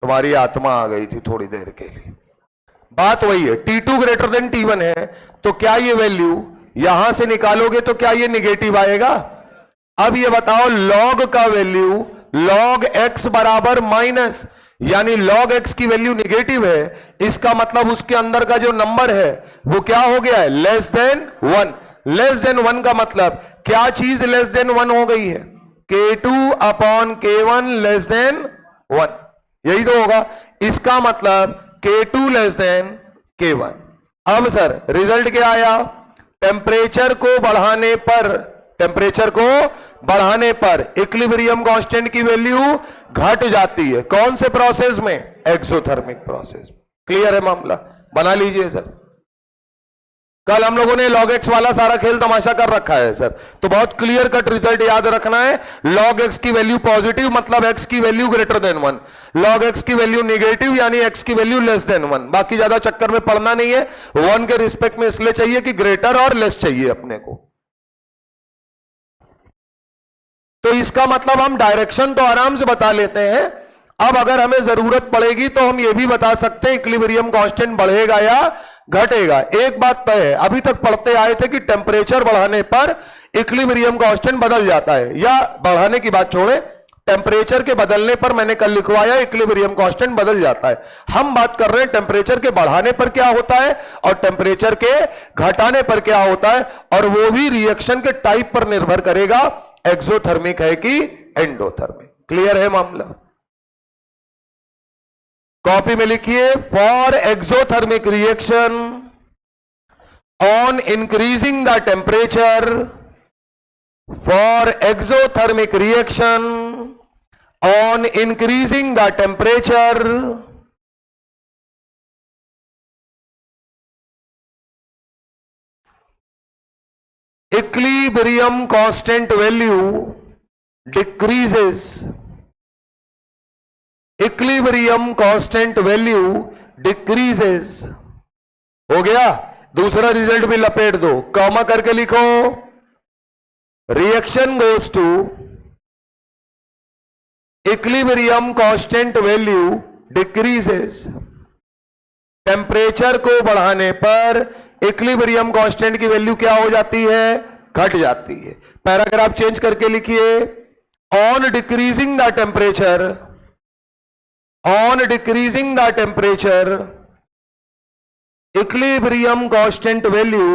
[SPEAKER 1] तुम्हारी आत्मा आ गई थी थोड़ी देर के लिए। बात वही है, T2 ग्रेटर देन T1 है तो क्या ये वैल्यू यहां से निकालोगे तो क्या ये निगेटिव आएगा। अब ये बताओ लॉग का वैल्यू लॉग x बराबर माइनस, यानी लॉग x की वैल्यू निगेटिव है। इसका मतलब उसके अंदर का जो नंबर है वो क्या हो गया है, लेस देन 1। लेस देन 1 का मतलब क्या चीज लेस देन 1 हो गई है, K2 upon K1 less than 1, यही तो होगा। इसका मतलब K2 लेस देन K1। अब सर रिजल्ट क्या आया, टेम्परेचर को बढ़ाने पर इक्विलिब्रियम कांस्टेंट की वैल्यू घट जाती है। कौन से प्रोसेस में, एक्सोथर्मिक प्रोसेस। क्लियर है मामला, बना लीजिए सर। कल हम लोगों ने log x वाला सारा खेल तमाशा कर रखा है सर, तो बहुत क्लियर कट रिजल्ट याद रखना है। log x की वैल्यू पॉजिटिव मतलब x की value greater than 1, log x की वैल्यू निगेटिव यानी x की वैल्यू लेस देन 1। बाकी ज्यादा चक्कर में पड़ना नहीं है, 1 के रिस्पेक्ट में इसलिए चाहिए कि ग्रेटर और लेस चाहिए अपने को। तो इसका मतलब हम डायरेक्शन तो आराम से बता लेते हैं। अब अगर हमें जरूरत पड़ेगी तो हम यह भी बता सकते हैं इक्विलिब्रियम कांस्टेंट बढ़ेगा या घटेगा। एक बात तय है, अभी तक पढ़ते आए थे कि टेम्परेचर बढ़ाने पर इक्विलिब्रियम कांस्टेंट बदल जाता है, या बढ़ाने की बात छोड़े, टेम्परेचर के बदलने पर मैंने कल लिखवाया इक्विलिब्रियम कांस्टेंट बदल जाता है। हम बात कर रहे हैं टेम्परेचर के बढ़ाने पर क्या होता है और टेम्परेचर के घटाने पर क्या होता है, और वो भी रिएक्शन के टाइप पर निर्भर करेगा, एक्सोथर्मिक है कि एंडोथर्मिक। क्लियर है मामला। कॉपी में लिखिए, for exothermic reaction on increasing the temperature, for exothermic reaction on increasing the temperature, equilibrium constant value decreases, equilibrium constant value decreases. हो गया, दूसरा रिजल्ट भी लपेट दो, कॉमा करके लिखो, reaction goes to equilibrium constant value decreases. Temperature को बढ़ाने पर इक्विलिब्रियम कांस्टेंट की वैल्यू क्या हो जाती है, घट जाती है। पैराग्राफ चेंज करके लिखिए, on decreasing the temperature, on decreasing the temperature equilibrium constant value,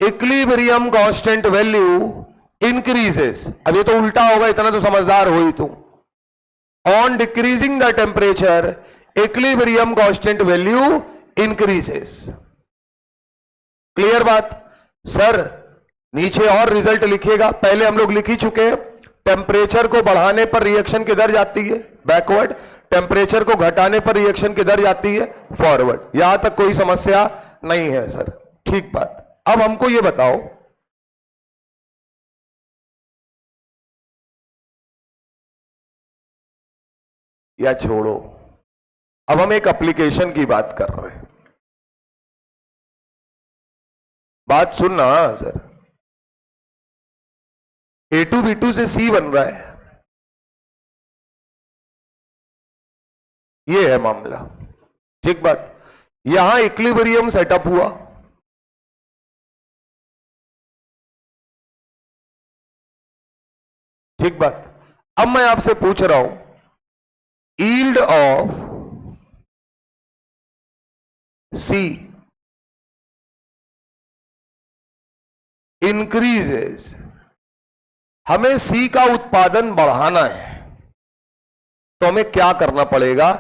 [SPEAKER 1] equilibrium constant value increases. अब ये तो उल्टा होगा, इतना तो समझदार हो ही तुम। On decreasing the temperature equilibrium constant value increases. Clear बात सर। नीचे और रिजल्ट लिखिएगा, पहले हम लोग लिख ही चुके हैं। टेम्परेचर को बढ़ाने पर रिएक्शन किधर जाती है, बैकवर्ड। टेम्परेचर को घटाने पर रिएक्शन किधर जाती है, फॉरवर्ड। यहां तक कोई समस्या नहीं है सर, ठीक बात। अब हमको ये बताओ, या छोड़ो। अब हम एक एप्लीकेशन की बात कर रहे हैं, बात सुनना सर। A2 B2 से C बन रहा है, ये है मामला। ठीक बात। यहां इक्विलिब्रियम सेटअप हुआ, ठीक बात। अब मैं आपसे पूछ रहा हूं, यील्ड ऑफ C इंक्रीजेस, हमें C का उत्पादन बढ़ाना है तो हमें क्या करना पड़ेगा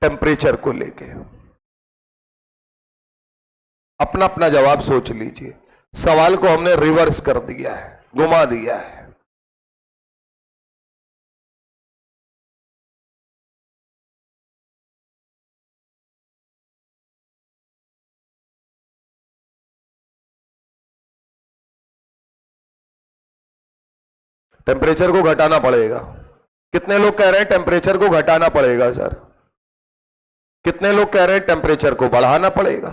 [SPEAKER 1] टेम्परेचर को लेके। अपना अपना जवाब सोच लीजिए। सवाल को हमने रिवर्स कर दिया है, घुमा दिया है। टेम्परेचर को घटाना पड़ेगा। कितने लोग कह रहे हैं टेम्परेचर को घटाना पड़ेगा सर? कितने लोग कह रहे हैं टेम्परेचर को बढ़ाना पड़ेगा?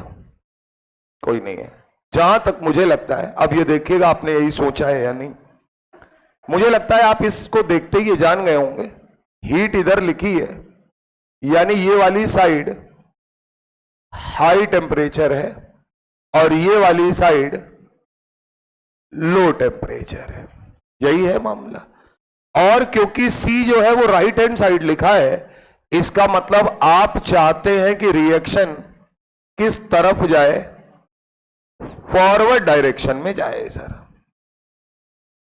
[SPEAKER 1] कोई नहीं है। जहां तक मुझे लगता है, अब ये देखिएगा आपने यही सोचा है या नहीं, मुझे लगता है आप इसको देखते ही ये जान गए होंगे। हीट इधर लिखी है, यानी ये वाली साइड हाई टेम्परेचर है और ये वाली साइड लो टेम्परेचर है, यही है मामला। और क्योंकि C जो है वो राइट हैंड साइड लिखा है, इसका मतलब आप चाहते हैं कि रिएक्शन किस तरफ जाए, फॉरवर्ड डायरेक्शन में जाए सर।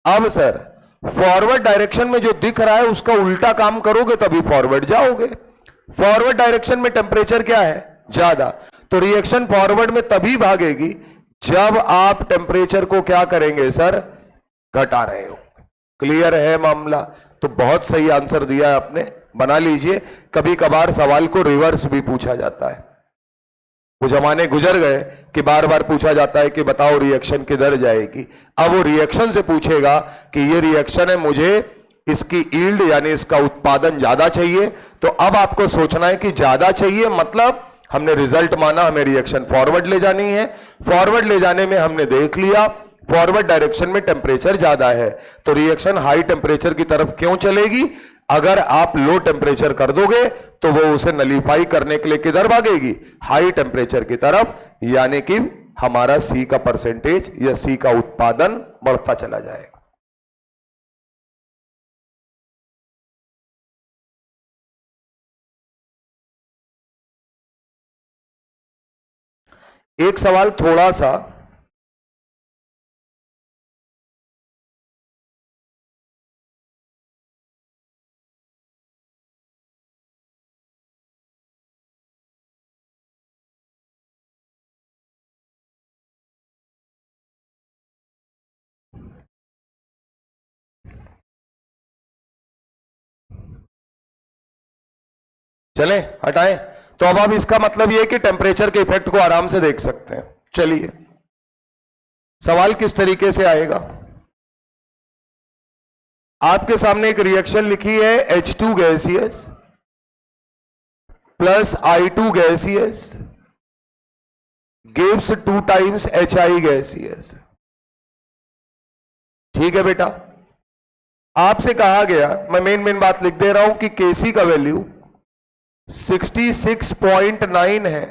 [SPEAKER 1] अब सर फॉरवर्ड डायरेक्शन में जो दिख रहा है उसका उल्टा काम करोगे तभी फॉरवर्ड जाओगे। फॉरवर्ड डायरेक्शन में टेम्परेचर क्या है? ज्यादा, तो रिएक्शन फॉरवर्ड में तभी भागेगी जब आप टेम्परेचर को क्या करेंगे सर? घटा रहे हो। क्लियर है मामला? तो बहुत सही आंसर दिया है आपने, बना लीजिए। कभी कभार सवाल को रिवर्स भी पूछा जाता है, वो जमाने गुजर गए कि बार बार पूछा जाता है कि बताओ रिएक्शन किधर जाएगी। अब वो रिएक्शन से पूछेगा कि ये रिएक्शन है, मुझे इसकी यील्ड यानी इसका उत्पादन ज्यादा चाहिए। तो अब आपको सोचना है कि ज्यादा चाहिए मतलब हमने रिजल्ट माना, हमें रिएक्शन फॉरवर्ड ले जानी है। फॉरवर्ड ले जाने में हमने देख लिया फॉरवर्ड डायरेक्शन में टेम्परेचर ज्यादा है, तो रिएक्शन हाई टेम्परेचर की तरफ क्यों चलेगी? अगर आप लो टेम्परेचर कर दोगे तो वो उसे नलीफाई करने के लिए किधर भागेगी? हाई टेम्परेचर की तरफ, यानी कि हमारा C का परसेंटेज या C का उत्पादन बढ़ता चला जाएगा। एक सवाल थोड़ा सा चले हटाएं। तो अब आप इसका मतलब यह कि टेम्परेचर के इफेक्ट को आराम से देख सकते हैं। चलिए सवाल किस तरीके से आएगा? आपके सामने एक रिएक्शन लिखी है H2 gaseous plus I2 gaseous gives 2 times HI gaseous. ठीक है बेटा, आपसे कहा गया, मैं मेन बात लिख दे रहा हूं कि Kc का वैल्यू 66.9 है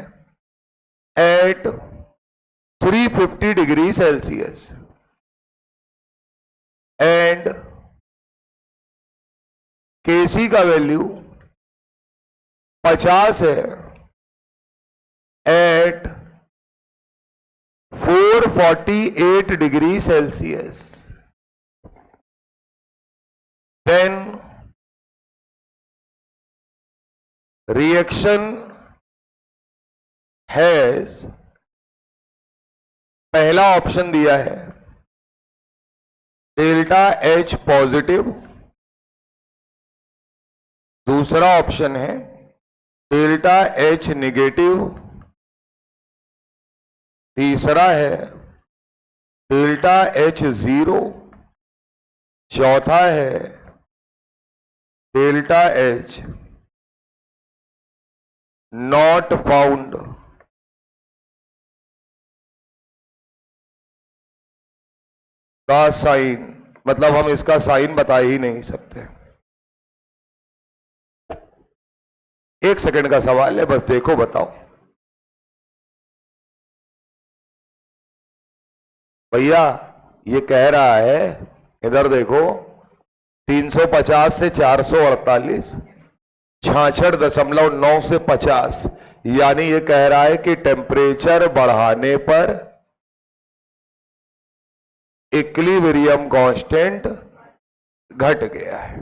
[SPEAKER 1] at 350 degree Celsius and Kc का वैल्यू 50 है at 448 degree Celsius. Then reaction has, पहला ऑप्शन दिया है डेल्टा H पॉजिटिव, दूसरा ऑप्शन है डेल्टा H नेगेटिव, तीसरा है डेल्टा H जीरो, चौथा है डेल्टा H नॉट फाउंड। का साइन, मतलब हम इसका साइन बता ही नहीं सकते। एक सेकंड का सवाल है, बस देखो बताओ। भैया ये कह रहा है, इधर देखो, 350 से 448, 66.9 से 50, यानी ये कह रहा है कि टेम्परेचर बढ़ाने पर इक्विलिब्रियम कांस्टेंट घट गया है।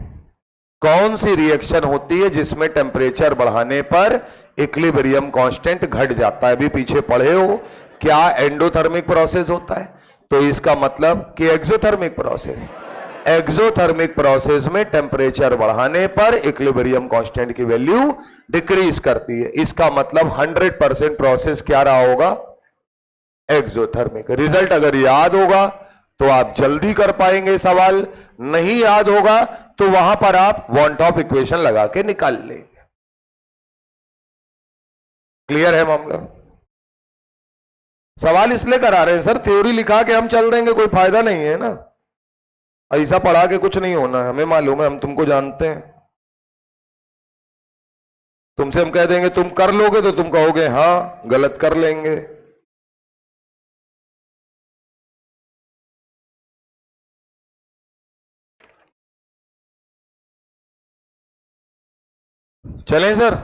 [SPEAKER 1] कौन सी रिएक्शन होती है जिसमें टेम्परेचर बढ़ाने पर इक्विलिब्रियम कांस्टेंट घट जाता है? अभी पीछे पढ़े हो, क्या एंडोथर्मिक प्रोसेस होता है? तो इसका मतलब कि एक्सोथर्मिक प्रोसेस। एक्सोथर्मिक प्रोसेस में टेम्परेचर बढ़ाने पर इक्विलिब्रियम कांस्टेंट की वैल्यू डिक्रीज करती है। इसका मतलब 100% प्रोसेस क्या रहा होगा? एक्सोथर्मिक। रिजल्ट अगर याद होगा तो आप जल्दी कर पाएंगे सवाल, नहीं याद होगा तो वहां पर आप वन टॉप इक्वेशन लगा के निकाल लेंगे। क्लियर है मामला? सवाल इसलिए करा रहे हैं सर, थ्योरी लिखा के हम चल देंगे कोई फायदा नहीं है ना। ऐसा पढ़ा के कुछ नहीं होना है, हमें मालूम है, हम तुमको जानते हैं। तुमसे हम कह देंगे तुम कर लोगे तो तुम कहोगे हाँ, गलत कर लेंगे। चलें सर?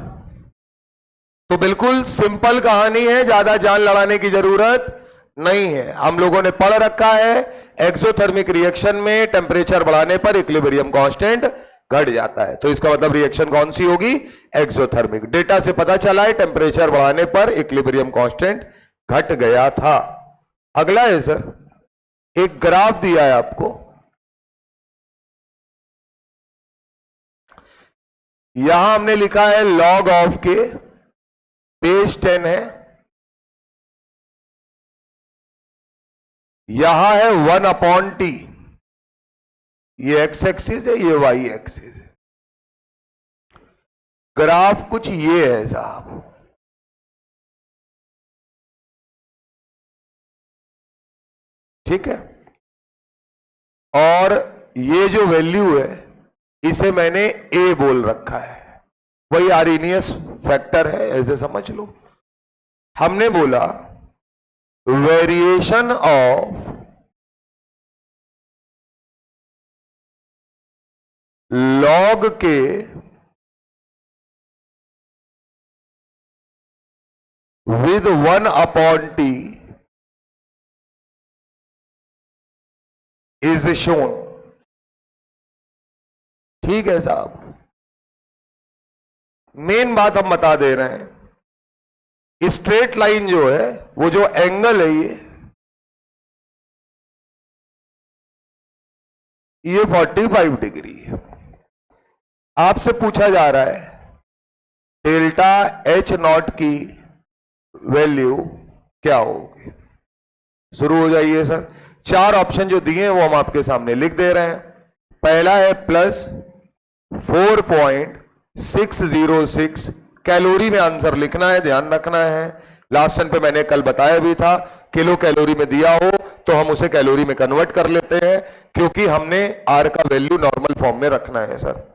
[SPEAKER 1] तो बिल्कुल सिंपल कहानी है, ज्यादा जान लड़ाने की जरूरत नहीं है। हम लोगों ने पढ़ रखा है, एक्सोथर्मिक रिएक्शन में टेम्परेचर बढ़ाने पर इक्विलिब्रियम कांस्टेंट घट जाता है। तो इसका मतलब रिएक्शन कौन सी होगी? एक्सोथर्मिक। डेटा से पता चला है टेम्परेचर बढ़ाने पर इक्विलिब्रियम कांस्टेंट घट गया था। अगला है सर, एक ग्राफ दिया है आपको, यहां हमने लिखा है लॉग ऑफ के बेस 10 है, यहां है 1/t, ये एक्स एक्सिस है, ये वाई एक्सिस है। ग्राफ कुछ ये है साहब, ठीक है। और ये जो वैल्यू है इसे मैंने ए बोल रखा है, वही आर्हेनियस फैक्टर है, ऐसे समझ लो। हमने बोला वेरिएशन ऑफ लॉग के विद 1/t इज शोन। ठीक है साहब, मेन बात हम बता दे रहे हैं, स्ट्रेट लाइन जो है, वो जो एंगल है ये 45 डिग्री है। आपसे पूछा जा रहा है डेल्टा एच नॉट की वैल्यू क्या होगी। शुरू हो जाइए सर। चार ऑप्शन जो दिए हैं वो हम आपके सामने लिख दे रहे हैं। पहला है +4.606 कैलोरी में आंसर लिखना है, ध्यान रखना है। लास्ट टाइम पे मैंने कल बताया भी था, किलो कैलोरी में दिया हो तो हम उसे कैलोरी में कन्वर्ट कर लेते हैं, क्योंकि हमने आर का वैल्यू नॉर्मल फॉर्म में रखना है सर,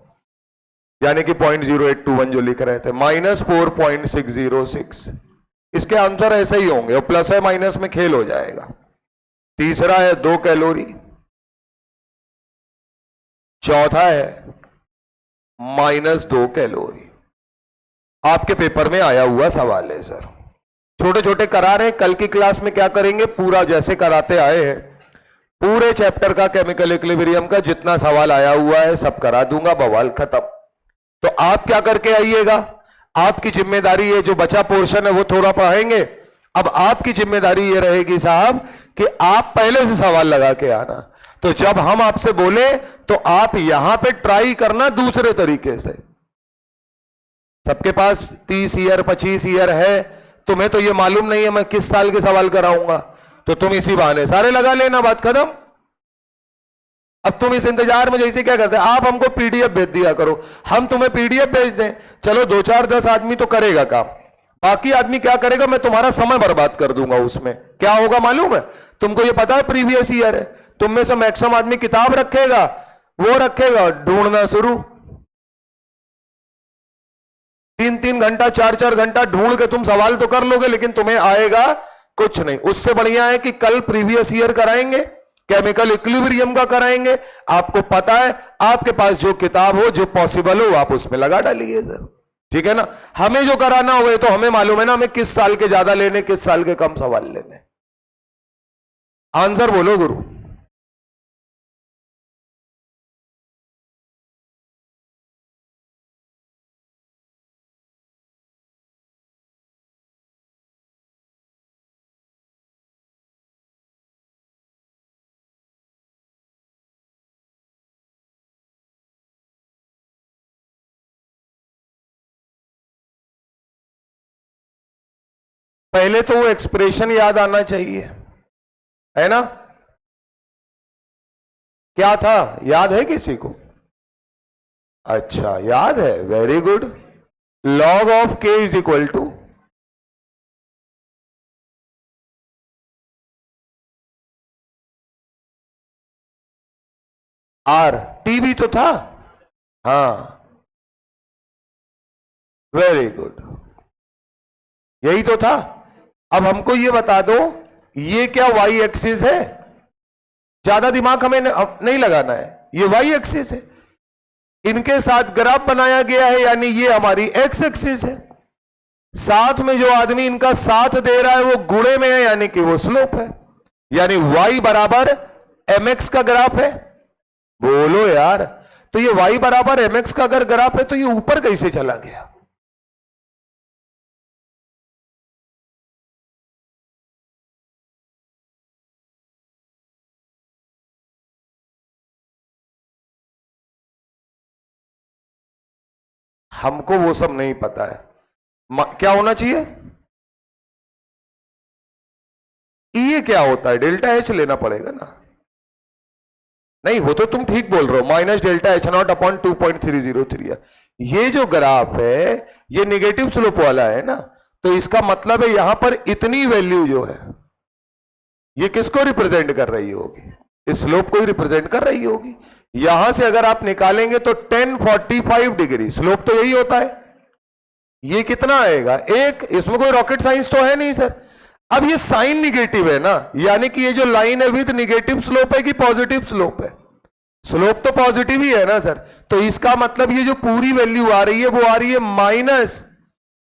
[SPEAKER 1] यानी कि 0.0821 जो लिख रहे थे, -4.606। इसके आंसर ऐसे ही होंगे और प्लस है माइनस में खेल हो जाएगा। तीसरा है 2 कैलोरी, चौथा है -2 कैलोरी। आपके पेपर में आया हुआ सवाल है सर, छोटे छोटे करा रहे हैं। कल की क्लास में क्या करेंगे, पूरा जैसे कराते आए हैं, पूरे चैप्टर का केमिकल इक्विलिब्रियम का जितना सवाल आया हुआ है सब करा दूंगा, बवाल खत्म। तो आप क्या करके आइएगा, आपकी जिम्मेदारी है, जो बचा पोर्शन है वो थोड़ा पढ़ाएंगे। अब आपकी जिम्मेदारी ये रहेगी साहब कि आप पहले से सवाल लगा के आना। तो जब हम आपसे बोले तो आप यहां पे ट्राई करना दूसरे तरीके से। सबके पास 30 ईयर 25 ईयर है, तुम्हें तो ये मालूम नहीं है मैं किस साल के सवाल कराऊंगा, तो तुम इसी बहाने सारे लगा लेना, बात खत्म। अब तुम इस इंतजार में जैसे क्या करते हैं, आप हमको पीडीएफ भेज दिया करो, हम तुम्हें पीडीएफ भेज दें, चलो 2 4 10 आदमी तो करेगा काम, बाकी आदमी क्या करेगा, मैं तुम्हारा समय बर्बाद कर दूंगा। उसमें क्या होगा मालूम है तुमको, ये पता है प्रीवियस ईयर है, तुम में से मैक्सिमम आदमी किताब रखेगा, वो रखेगा ढूंढना शुरू, 3 3 घंटा 4 4 घंटा ढूंढ के तुम सवाल तो कर लोगे, लेकिन तुम्हें आएगा कुछ नहीं। उससे बढ़िया है कि कल प्रीवियस ईयर कराएंगे, केमिकल इक्विलिब्रियम का कराएंगे, आपको पता है, आपके पास जो किताब हो, जो पॉसिबल हो, आप उसमें लगा डालिए सर, ठीक है ना। हमें जो कराना हो तो हमें मालूम है ना, हमें किस साल के ज्यादा लेने, किस साल के कम सवाल लेने। आंसर बोलो गुरु। पहले तो वो एक्सप्रेशन याद आना चाहिए, है ना। क्या था, याद है किसी को? अच्छा याद है, very good. Log of K is equal to R, T भी तो था, हाँ वेरी गुड, यही तो था। अब हमको ये बता दो, ये क्या वाई एक्सिस है? ज्यादा दिमाग हमें नहीं लगाना है, ये वाई एक्सिस है, इनके साथ ग्राफ बनाया गया है, यानी ये हमारी एक्स एक्सिस है। साथ में जो आदमी इनका साथ दे रहा है वो गुणे में है, यानी कि वो स्लोप है, यानी y बराबर mx का ग्राफ है। बोलो यार, तो ये y बराबर mx का अगर ग्राफ है तो ये ऊपर कैसे चला गया? हमको वो सब नहीं पता है। क्या होना चाहिए? ये क्या होता है? डेल्टा एच लेना पड़ेगा ना। नहीं, वो तो तुम ठीक बोल रहे हो, minus delta H not upon 2.303 है। ये जो ग्राफ है ये निगेटिव स्लोप वाला है ना, तो इसका मतलब है यहां पर इतनी वैल्यू जो है ये किसको रिप्रेजेंट कर रही होगी? इस स्लोप को ही रिप्रेजेंट कर रही होगी। यहां से अगर आप निकालेंगे तो 1045 डिग्री, स्लोप तो यही होता है। ये कितना आएगा? एक, इसमें कोई रॉकेट साइंस तो है नहीं सर। अब ये साइन निगेटिव है ना, यानी कि ये जो लाइन है विद निगेटिव स्लोप है कि पॉजिटिव स्लोप है? स्लोप तो पॉजिटिव ही है ना सर, तो इसका मतलब ये जो पूरी वैल्यू आ रही है वो आ रही है minus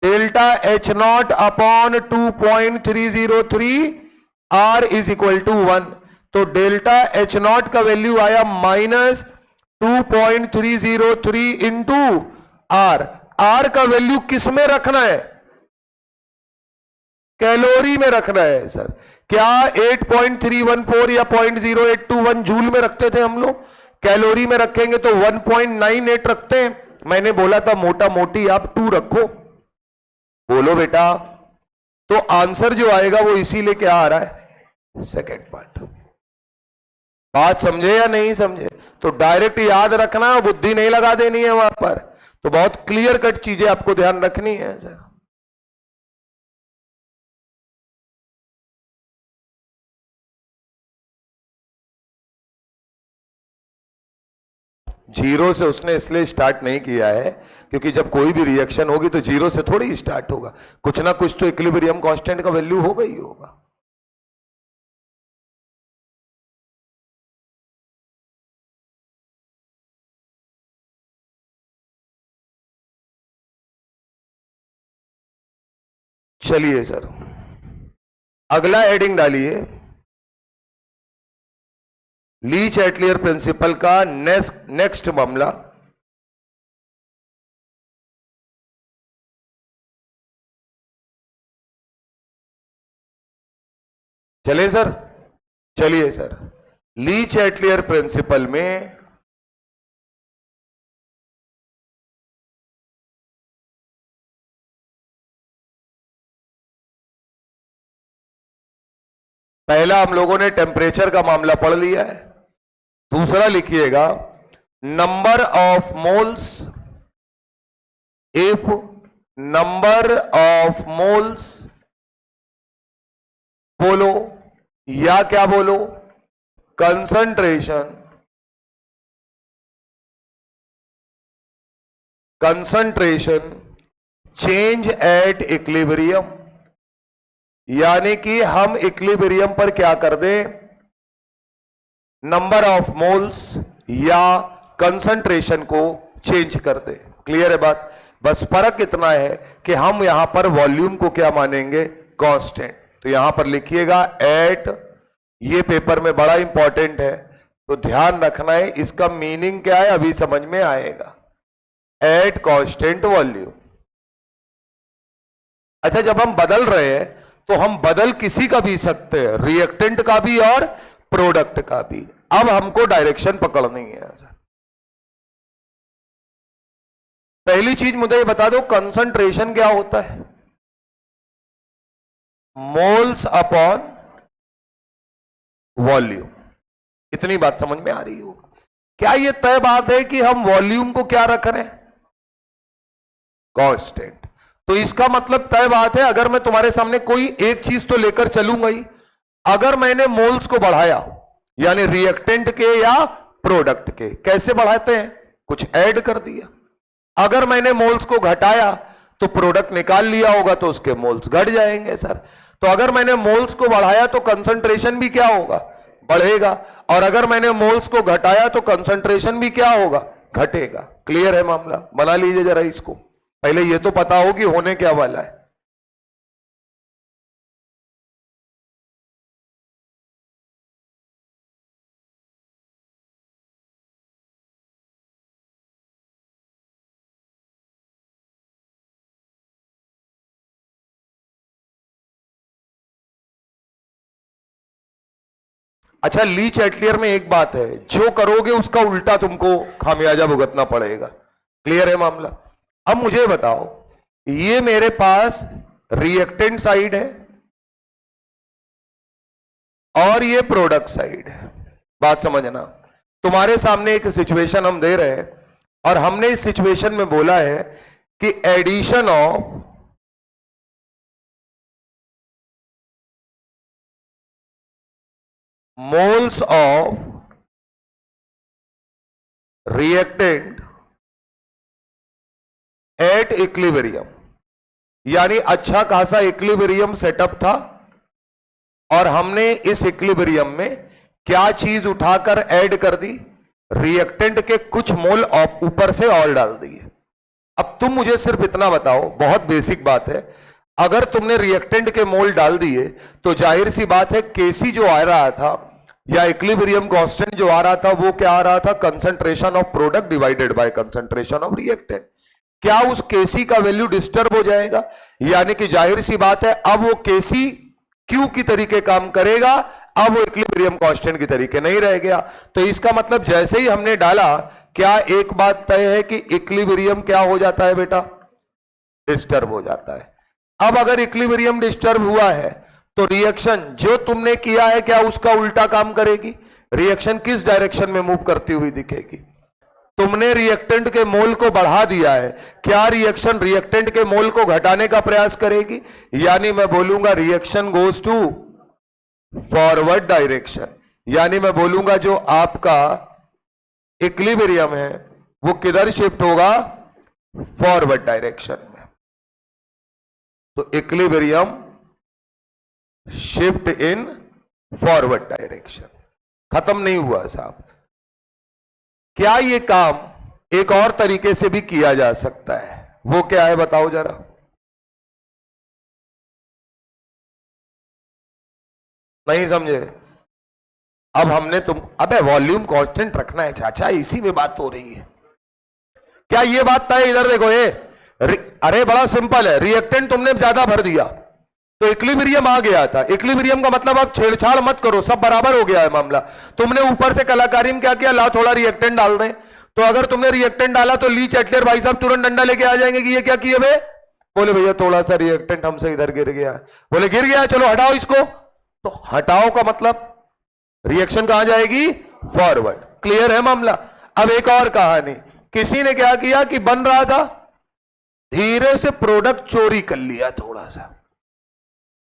[SPEAKER 1] delta H not upon 2.303 R is equal to 1। तो डेल्टा एच नॉट का वैल्यू आया माइनस 2.303 इंटू आर। आर का वैल्यू किस में रखना है? कैलोरी में रखना है सर। क्या 8.314 या 0.0821 जूल में रखते थे हम लोग? कैलोरी में रखेंगे तो 1.98 रखते हैं। मैंने बोला था मोटा मोटी आप 2 रखो। बोलो बेटा, तो आंसर जो आएगा वो इसीलिए क्या आ रहा है? Second part. बात समझे या नहीं समझे? तो डायरेक्ट याद रखना, बुद्धि नहीं लगा देनी है वहां पर, तो बहुत क्लियर कट चीजें आपको ध्यान रखनी है सर। जीरो से उसने इसलिए स्टार्ट नहीं किया है क्योंकि जब कोई भी रिएक्शन होगी तो जीरो से थोड़ी स्टार्ट होगा, कुछ ना कुछ तो इक्विलिब्रियम कांस्टेंट का वैल्यू होगा ही होगा। चलिए सर, अगला हेडिंग डालिए, ली चैटलियर प्रिंसिपल का नेक्स्ट मामला। चलिए सर, चलिए सर, ली चैटलियर प्रिंसिपल में पहला हम लोगों ने टेम्परेचर का मामला पढ़ लिया है। दूसरा लिखिएगा number of moles, if number of moles बोलो या क्या बोलो, कंसंट्रेशन चेंज एट इक्विलिब्रियम, यानी कि हम इक्विलिब्रियम पर क्या कर दें, नंबर ऑफ मोल्स या कंसंट्रेशन को चेंज कर दे। क्लियर है बात? बस फर्क इतना है कि हम यहां पर वॉल्यूम को क्या मानेंगे, कांस्टेंट। तो यहां पर लिखिएगा एट, ये पेपर में बड़ा इंपॉर्टेंट है तो ध्यान रखना है, इसका मीनिंग क्या है अभी समझ में आएगा, एट कांस्टेंट वॉल्यूम। अच्छा, जब हम बदल रहे हैं तो हम बदल किसी का भी सकते हैं, रिएक्टेंट का भी और प्रोडक्ट का भी। अब हमको डायरेक्शन पकड़नी है सर। पहली चीज मुझे ये बता दो, कंसंट्रेशन क्या होता है, मोल्स अपॉन वॉल्यूम। इतनी बात समझ में आ रही हो? क्या ये तय बात है कि हम वॉल्यूम को क्या रख रहे हैं, कांस्टेंट। तो इसका मतलब तय बात है, अगर मैं तुम्हारे सामने कोई एक चीज तो लेकर चलूंगा ही, अगर मैंने मोल्स को बढ़ाया यानी रिएक्टेंट के या प्रोडक्ट के, कैसे बढ़ाते हैं, कुछ ऐड कर दिया। अगर मैंने मोल्स को घटाया तो प्रोडक्ट निकाल लिया होगा तो उसके मोल्स घट जाएंगे सर। तो अगर मैंने मोल्स को बढ़ाया तो कंसंट्रेशन भी क्या होगा, बढ़ेगा, और अगर मैंने मोल्स को घटाया तो कंसंट्रेशन भी क्या होगा, घटेगा। क्लियर है मामला? बना लीजिए जरा इसको, पहले ये तो पता हो कि होने क्या वाला है। अच्छा, ली चैटलियर में एक बात है, जो करोगे उसका उल्टा तुमको खामियाजा भुगतना पड़ेगा। क्लियर है मामला? अब मुझे बताओ, ये मेरे पास रिएक्टेंट साइड है और ये प्रोडक्ट साइड है। बात समझना, तुम्हारे सामने एक सिचुएशन हम दे रहे हैं और हमने इस सिचुएशन में बोला है कि addition of moles of reactant at equilibrium, यानी अच्छा खासा इक्विलिब्रियम सेटअप था और हमने इस इक्विलिब्रियम में क्या चीज उठाकर ऐड कर दी, रिएक्टेंट के कुछ मोल ऊपर से और डाल दिए। अब तुम मुझे सिर्फ इतना बताओ, बहुत बेसिक बात है, अगर तुमने रिएक्टेंट के मोल डाल दिए तो जाहिर सी बात है केसी जो आ रहा था या इक्विलिब्रियम कांस्टेंट जो आ रहा था वो क्या आ रहा था, concentration of product divided by concentration of reactant. क्या उस केसी का वैल्यू डिस्टर्ब हो जाएगा, यानी कि जाहिर सी बात है अब वो केसी क्यू की तरीके काम करेगा, अब वो इक्विलिब्रियम कांस्टेंट की तरीके नहीं रह गया। तो इसका मतलब जैसे ही हमने डाला, क्या एक बात तय है कि इक्विलिब्रियम क्या हो जाता है बेटा, डिस्टर्ब हो जाता है। अब अगर इक्विलिब्रियम डिस्टर्ब हुआ है तो रिएक्शन जो तुमने किया है क्या उसका उल्टा काम करेगी, रिएक्शन किस डायरेक्शन में मूव करती हुई दिखेगी। तुमने रिएक्टेंट के मोल को बढ़ा दिया है, क्या रिएक्शन रिएक्टेंट के मोल को घटाने का प्रयास करेगी, यानी मैं बोलूंगा reaction goes to forward direction, यानी मैं बोलूंगा जो आपका इक्विलिब्रियम है वो किधर शिफ्ट होगा, फॉरवर्ड डायरेक्शन में। तो equilibrium shift in forward direction. खत्म नहीं हुआ साहब, क्या ये काम एक और तरीके से भी किया जा सकता है, वो क्या है बताओ जरा। नहीं समझे? अब हमने अबे वॉल्यूम कांस्टेंट रखना है चाचा, इसी में बात हो रही है। क्या ये बात तय, इधर देखो अरे बड़ा सिंपल है, रिएक्टेंट तुमने ज्यादा भर दिया तो इक्विलिब्रियम आ गया था। इक्विलिब्रियम का मतलब अब छेड़छाड़ मत करो, सब बराबर हो गया है मामला। तुमने ऊपर से कलाकारी में क्या किया, ला थोड़ा रिएक्टेंट डाल रहे, तो अगर तुमने रिएक्टेंट डाला तो ली चैटलियर भाई साहब तुरंत डंडा लेके आ जाएंगे कि ये क्या किए बे, बोले भैया थोड़ा सा रिएक्टेंट हमसे इधर गिर गया है। बोले गिर गया, चलो हटाओ इसको। तो हटाओ का मतलब रिएक्शन कहां जाएगी, फॉरवर्ड। क्लियर है मामला। अब एक और कहानी, किसी ने क्या किया कि बन रहा था, धीरे से प्रोडक्ट चोरी कर लिया, थोड़ा सा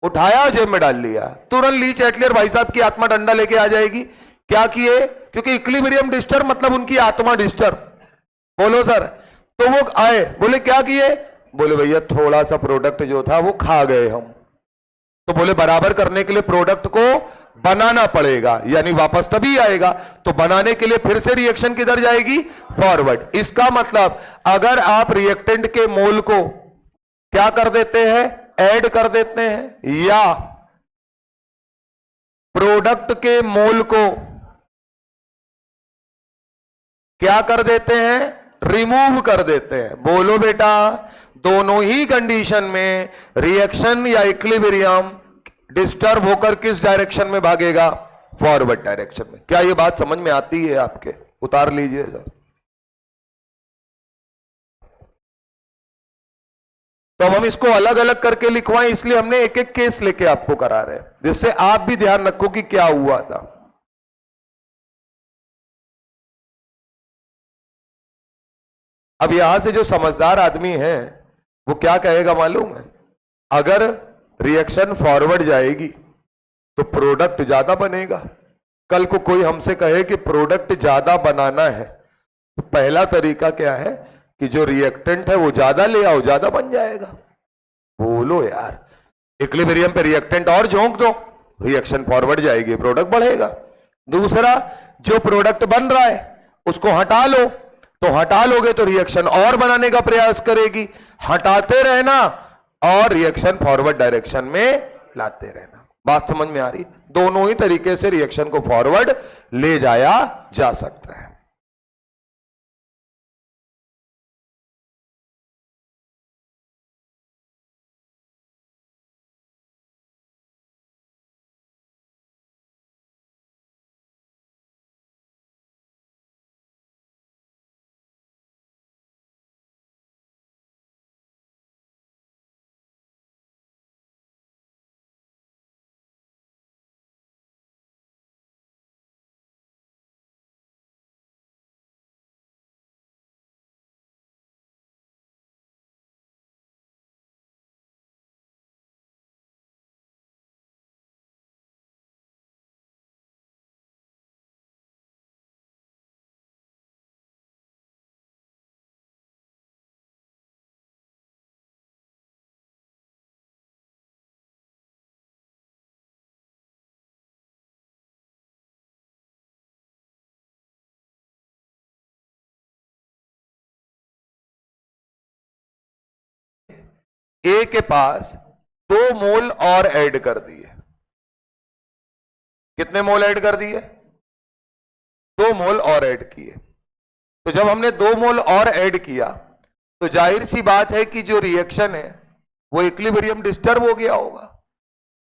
[SPEAKER 1] उठाया जेब में डाल लिया, तुरंत ली चैटलियर भाई साहब की आत्मा डंडा लेके आ जाएगी। क्या किए, क्योंकि इक्विलिब्रियम डिस्टर्ब मतलब उनकी आत्मा डिस्टर्ब। बोलो सर। तो वो आए, बोले क्या किए, बोले भैया थोड़ा सा प्रोडक्ट जो था वो खा गए हम। तो बोले बराबर करने के लिए प्रोडक्ट को बनाना पड़ेगा, यानी वापस तभी आएगा। तो बनाने के लिए फिर से रिएक्शन किधर जाएगी, फॉरवर्ड। इसका मतलब अगर आप रिएक्टेंट के मोल को क्या कर देते हैं, ऐड कर देते हैं, या प्रोडक्ट के मोल को क्या कर देते हैं, रिमूव कर देते हैं। बोलो बेटा, दोनों ही कंडीशन में रिएक्शन या इक्विलिब्रियम डिस्टर्ब होकर किस डायरेक्शन में भागेगा, फॉरवर्ड डायरेक्शन में। क्या ये बात समझ में आती है आपके, उतार लीजिए सर। तो हम इसको अलग अलग करके लिखवाएं, इसलिए हमने एक एक केस लेके आपको करा रहे हैं, जिससे आप भी ध्यान रखो कि क्या हुआ था। अब यहां से जो समझदार आदमी है वो क्या कहेगा मालूम है, अगर रिएक्शन फॉरवर्ड जाएगी तो प्रोडक्ट ज्यादा बनेगा। कल को कोई हमसे कहे कि प्रोडक्ट ज्यादा बनाना है, तो पहला तरीका क्या है कि जो रिएक्टेंट है वो ज्यादा ले आओ, ज्यादा बन जाएगा। बोलो यार, इक्विलिब्रियम पे रिएक्टेंट और झोंक दो, रिएक्शन फॉरवर्ड जाएगी, प्रोडक्ट बढ़ेगा। दूसरा, जो प्रोडक्ट बन रहा है उसको हटा लो, तो हटा लोगे तो रिएक्शन और बनाने का प्रयास करेगी। हटाते रहना और रिएक्शन फॉरवर्ड डायरेक्शन में लाते रहना। बात समझ में आ रही, दोनों ही तरीके से रिएक्शन को फॉरवर्ड ले जाया जा सकता है। ए के पास 2 मोल और ऐड कर दिए। कितने मोल ऐड कर दिए, 2 मोल और ऐड किए। तो जब हमने 2 मोल और ऐड किया तो जाहिर सी बात है कि जो रिएक्शन है वो इक्विलिब्रियम डिस्टर्ब हो गया होगा,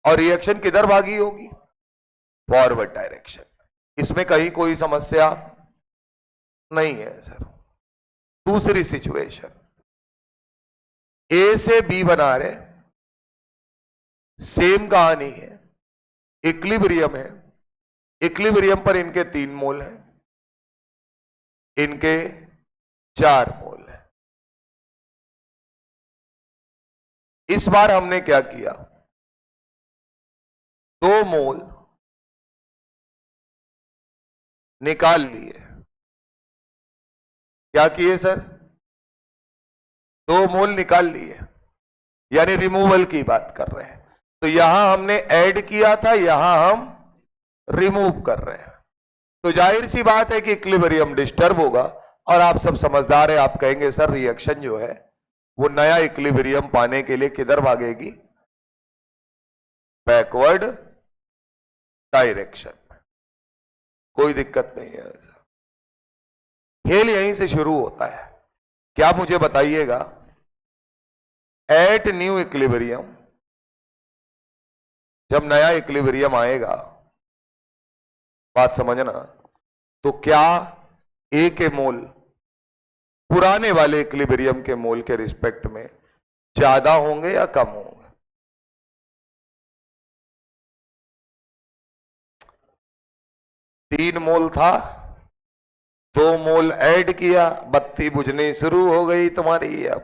[SPEAKER 1] और रिएक्शन किधर भागी होगी, फॉरवर्ड डायरेक्शन। इसमें कहीं कोई समस्या नहीं है सर। दूसरी सिचुएशन, ए से बी बना रहे, सेम कहानी है, इक्विलिब्रियम है, इक्विलिब्रियम पर इनके 3 मोल हैं, इनके 4 मोल हैं। इस बार हमने क्या किया, 2 मोल निकाल लिए। क्या किए सर, 2 मोल निकाल लिए, यानी रिमूवल की बात कर रहे हैं। तो यहां हमने ऐड किया था, यहां हम रिमूव कर रहे हैं। तो जाहिर सी बात है कि इक्विलिब्रियम डिस्टर्ब होगा, और आप सब समझदार है, आप कहेंगे सर रिएक्शन जो है वो नया इक्विलिब्रियम पाने के लिए किधर भागेगी, बैकवर्ड डायरेक्शन। कोई दिक्कत नहीं है, खेल यहीं से शुरू होता है। क्या मुझे बताइएगा, एट न्यू इक्विलिब्रियम, जब नया इक्विलिब्रियम आएगा, बात समझना, तो क्या ए के मोल पुराने वाले इक्विलिब्रियम के मोल के रिस्पेक्ट में ज्यादा होंगे या कम होंगे? 3 मोल था, 2 मोल ऐड किया, बत्ती बुझनी शुरू हो गई तुम्हारी। अब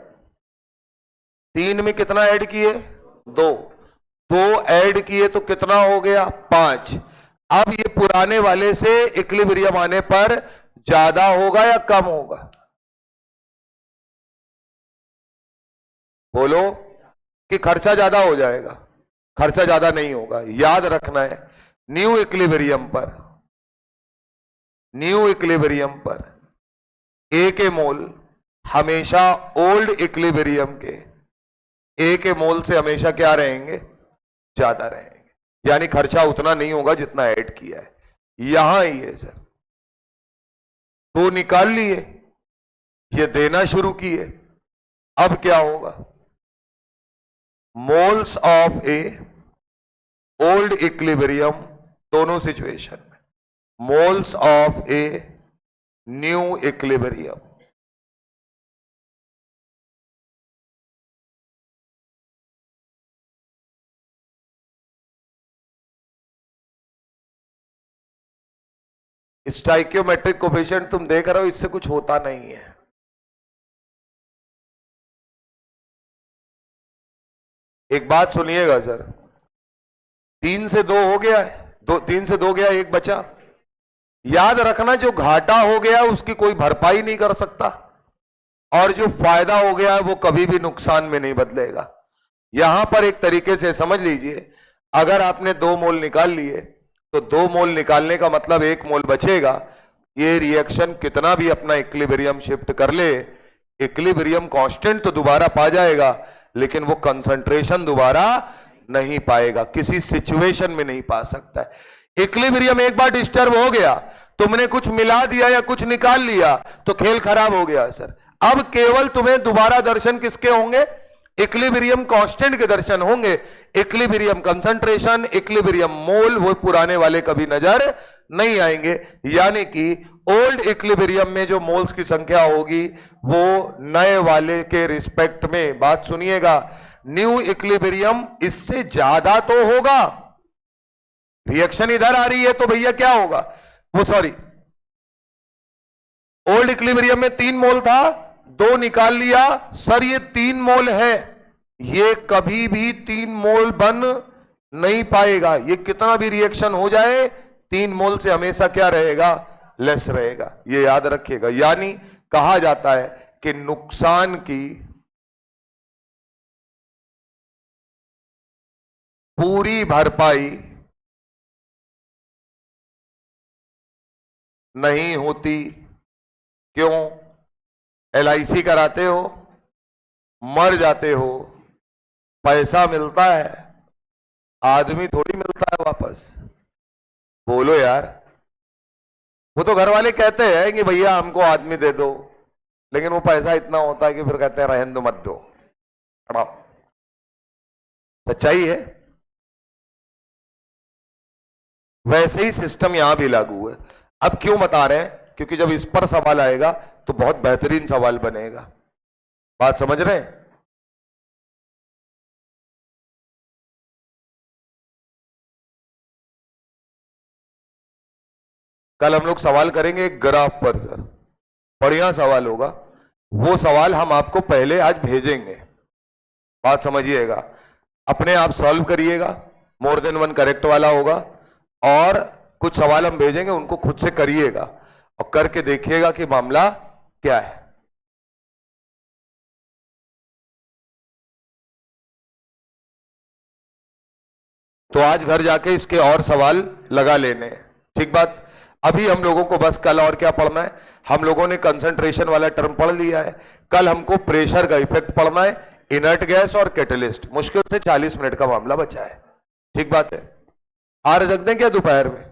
[SPEAKER 1] 3 में कितना ऐड किए? 2। 2 ऐड किए तो कितना हो गया? 5। अब ये पुराने वाले से इक्विलिब्रियम आने पर ज्यादा होगा या कम होगा? बोलो कि खर्चा ज्यादा हो जाएगा। खर्चा ज्यादा नहीं होगा, याद रखना है। न्यू इक्विलिब्रियम पर ए के मोल हमेशा ओल्ड इक्विलिब्रियम के ए के मोल से हमेशा क्या रहेंगे? ज्यादा रहेंगे, यानी खर्चा उतना नहीं होगा जितना ऐड किया है। यहां ही है सर, तो निकाल लिए, ये देना शुरू किए। अब क्या होगा? Moles of A old equilibrium, दोनों सिचुएशन में moles of a new equilibrium. Stoichiometric coefficient तुम देख रहे हो, इससे कुछ होता नहीं है। एक बात सुनिएगा सर, 3 से 2 हो गया है, 3 से 2 गया, 1 बचा। याद रखना, जो घाटा हो गया उसकी कोई भरपाई नहीं कर सकता, और जो फायदा हो गया है वो कभी भी नुकसान में नहीं बदलेगा। यहां पर एक तरीके से समझ लीजिए, अगर आपने 2 मोल निकाल लिए तो 2 मोल निकालने का मतलब 1 मोल बचेगा। ये रिएक्शन कितना भी अपना इक्विलिब्रियम शिफ्ट कर ले, इक्विलिब्रियम कांस्टेंट तो दोबारा पा जाएगा, लेकिन वो कंसंट्रेशन दोबारा नहीं पाएगा, किसी सिचुएशन में नहीं पा सकता है। इक्विलिब्रियम एक बार डिस्टर्ब हो गया, तुमने कुछ मिला दिया या कुछ निकाल लिया तो खेल खराब हो गया सर। अब केवल तुम्हें दोबारा दर्शन किसके होंगे? इक्विलिब्रियम कांस्टेंट के दर्शन होंगे। इक्विलिब्रियम कंसंट्रेशन, इक्विलिब्रियम मोल, वो पुराने वाले कभी नजर नहीं आएंगे। यानी कि ओल्ड इक्विलिब्रियम में जो मोल्स की संख्या होगी वो नए वाले के रिस्पेक्ट में, बात सुनिएगा, न्यू इक्विलिब्रियम इससे ज्यादा तो होगा। रिएक्शन इधर आ रही है तो भैया क्या होगा? वो सॉरी, ओल्ड इक्विलिब्रियम में 3 मोल था, 2 निकाल लिया सर, ये 3 मोल है, ये कभी भी 3 मोल बन नहीं पाएगा। ये कितना भी रिएक्शन हो जाए 3 मोल से हमेशा क्या रहेगा? लेस रहेगा, ये याद रखिएगा। यानी कहा जाता है कि नुकसान की पूरी भरपाई नहीं होती। क्यों? LIC कराते हो, मर जाते हो, पैसा मिलता है, आदमी थोड़ी मिलता है वापस। बोलो यार, वो तो घर वाले कहते हैं कि भैया हमको आदमी दे दो, लेकिन वो पैसा इतना होता है कि फिर कहते हैं रहने दो, मत दो। सच्चाई है। वैसे ही सिस्टम यहां भी लागू है। अब क्यों बता रहे हैं? क्योंकि जब इस पर सवाल आएगा तो बहुत बेहतरीन सवाल बनेगा। बात समझ रहे हैं? कल हम लोग सवाल करेंगे एक ग्राफ पर सर, बढ़िया सवाल होगा। वो सवाल हम आपको पहले आज भेजेंगे, बात समझिएगा। अपने आप सॉल्व करिएगा, मोर देन 1 करेक्ट वाला होगा, और कुछ सवाल हम भेजेंगे उनको खुद से करिएगा और करके देखिएगा कि मामला क्या है। तो आज घर जाके इसके और सवाल लगा लेने, ठीक बात। अभी हम लोगों को बस कल और क्या पढ़ना है? हम लोगों ने कंसंट्रेशन वाला टर्म पढ़ लिया है। कल हमको प्रेशर का इफेक्ट पढ़ना है, इनर्ट गैस और कैटलिस्ट। मुश्किल से 40 मिनट का मामला बचा है, ठीक बात है। आ रख दें क्या दोपहर में?